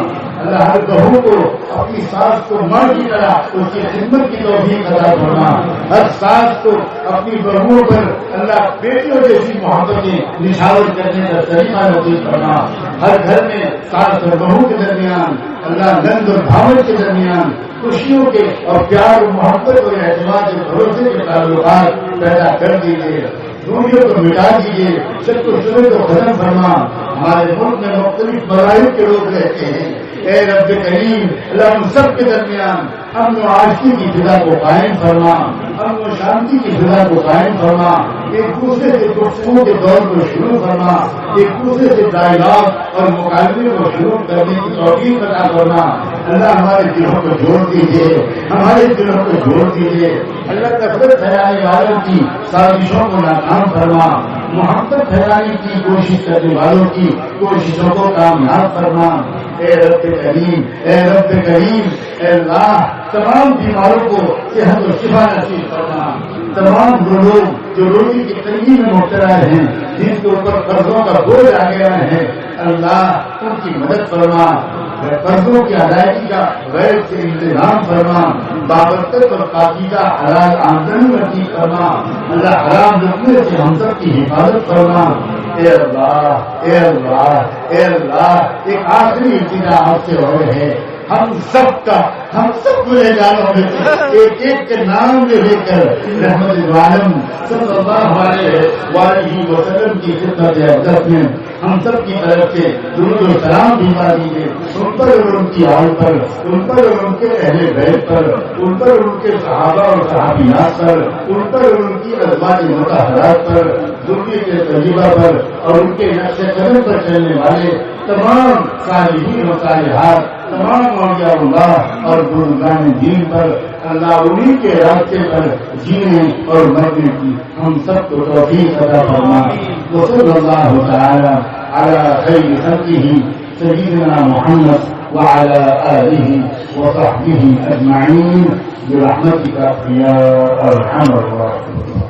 اللہ ہر بہو کو اپنی ساس کو ماں کی طرح اس کی خدمت کی توفیق عطا فرما، ہر ساس کو اپنی بہوؤں پر اللہ بیٹیوں جیسی محبتیں نچھاور کرنے کا طریقہ نصیب فرما، ہر گھر میں ساس اور بہو کے درمیان اللہ نند اور بھاون کے درمیان خوشیوں کے اور پیار و محبت اور اعتماد اور بھروسے کے تعلقات پیدا کر دیجیے، دوریوں کو مٹا دیجیے، شک و شبہ کو ختم فرما۔ ہمارے ملک میں مختلف مذاہب کے لوگ رہتے ہیں، اے رب کریم اللہ ان سب کے درمیان امن و آشتی کی فضا کو قائم فرما، امن و شانتی کی فضا کو قائم فرما، ایک دوسرے سے گفتگو کے دور کو شروع فرما، ایک دوسرے سے ڈائلاگ اور مقابلے کو شروع کرنے کی توفیق عطا فرما۔ اللہ ہمارے دلوں کو جوڑ دیجیے، ہمارے دلوں کو جوڑ دیجیے، اللہ نفرت پھیلانے والوں کی سازشوں کو ناکام فرما، محبت پھیلانے کی کوشش کرنے والوں کی کوششوں کو کامیاب فرما۔ اے رب کریم، اے رب کریم، اے اللہ تمام بیماروں کو صحت و شفا نصیب فرما، تمام وہ لوگ جو روزی کی تنگی میں مبتلا ہیں، جن کے اوپر قرضوں کا بوجھ آ گیا ہے، اللہ ان کی مدد فرما، قرضوں کی ادائیگی کا غیر سے انتظام فرما، بابرکت اور پاکیزہ حلال آمدنی نصیب فرما، اللہ حرام لقمے سے ہم سب کی حفاظت فرما۔ اے اللہ، اے اللہ، اے اللہ، ایک آخری التجا آپ سے ہو رہے ہیں، ہم سب گنہگاروں میں ایک ایک کے نام لے کر رحمت عالم صلی اللہ علیہ وسلم کی خدمت اقدس میں ہم سب کی طرف سے درود و سلام بھیجا دیجیے، ان پر اور ان کی آل پر، ان پر اور ان کے اہل بیت پر، ان پر اور ان کے صحابہ اور صحابیات پر، ان پر اور ان کی ازواج مطہرات پر، ذریت طیبہ پر، اور ان کے نقش قدم پر چلنے والے تمام صالحین و صالحات، تمام اولیاء اللہ اور بزرگان دین پر اللہ انہیں کے راستے پر جینے اور مرنے کی ہم سب کو توفیق عطا فرما۔ وصلی اللہ تعالی علی خیر خلقہ سیدنا محمد وعلى آلہ وصحبہ اجمعین برحمتک یا ارحم الراحمین۔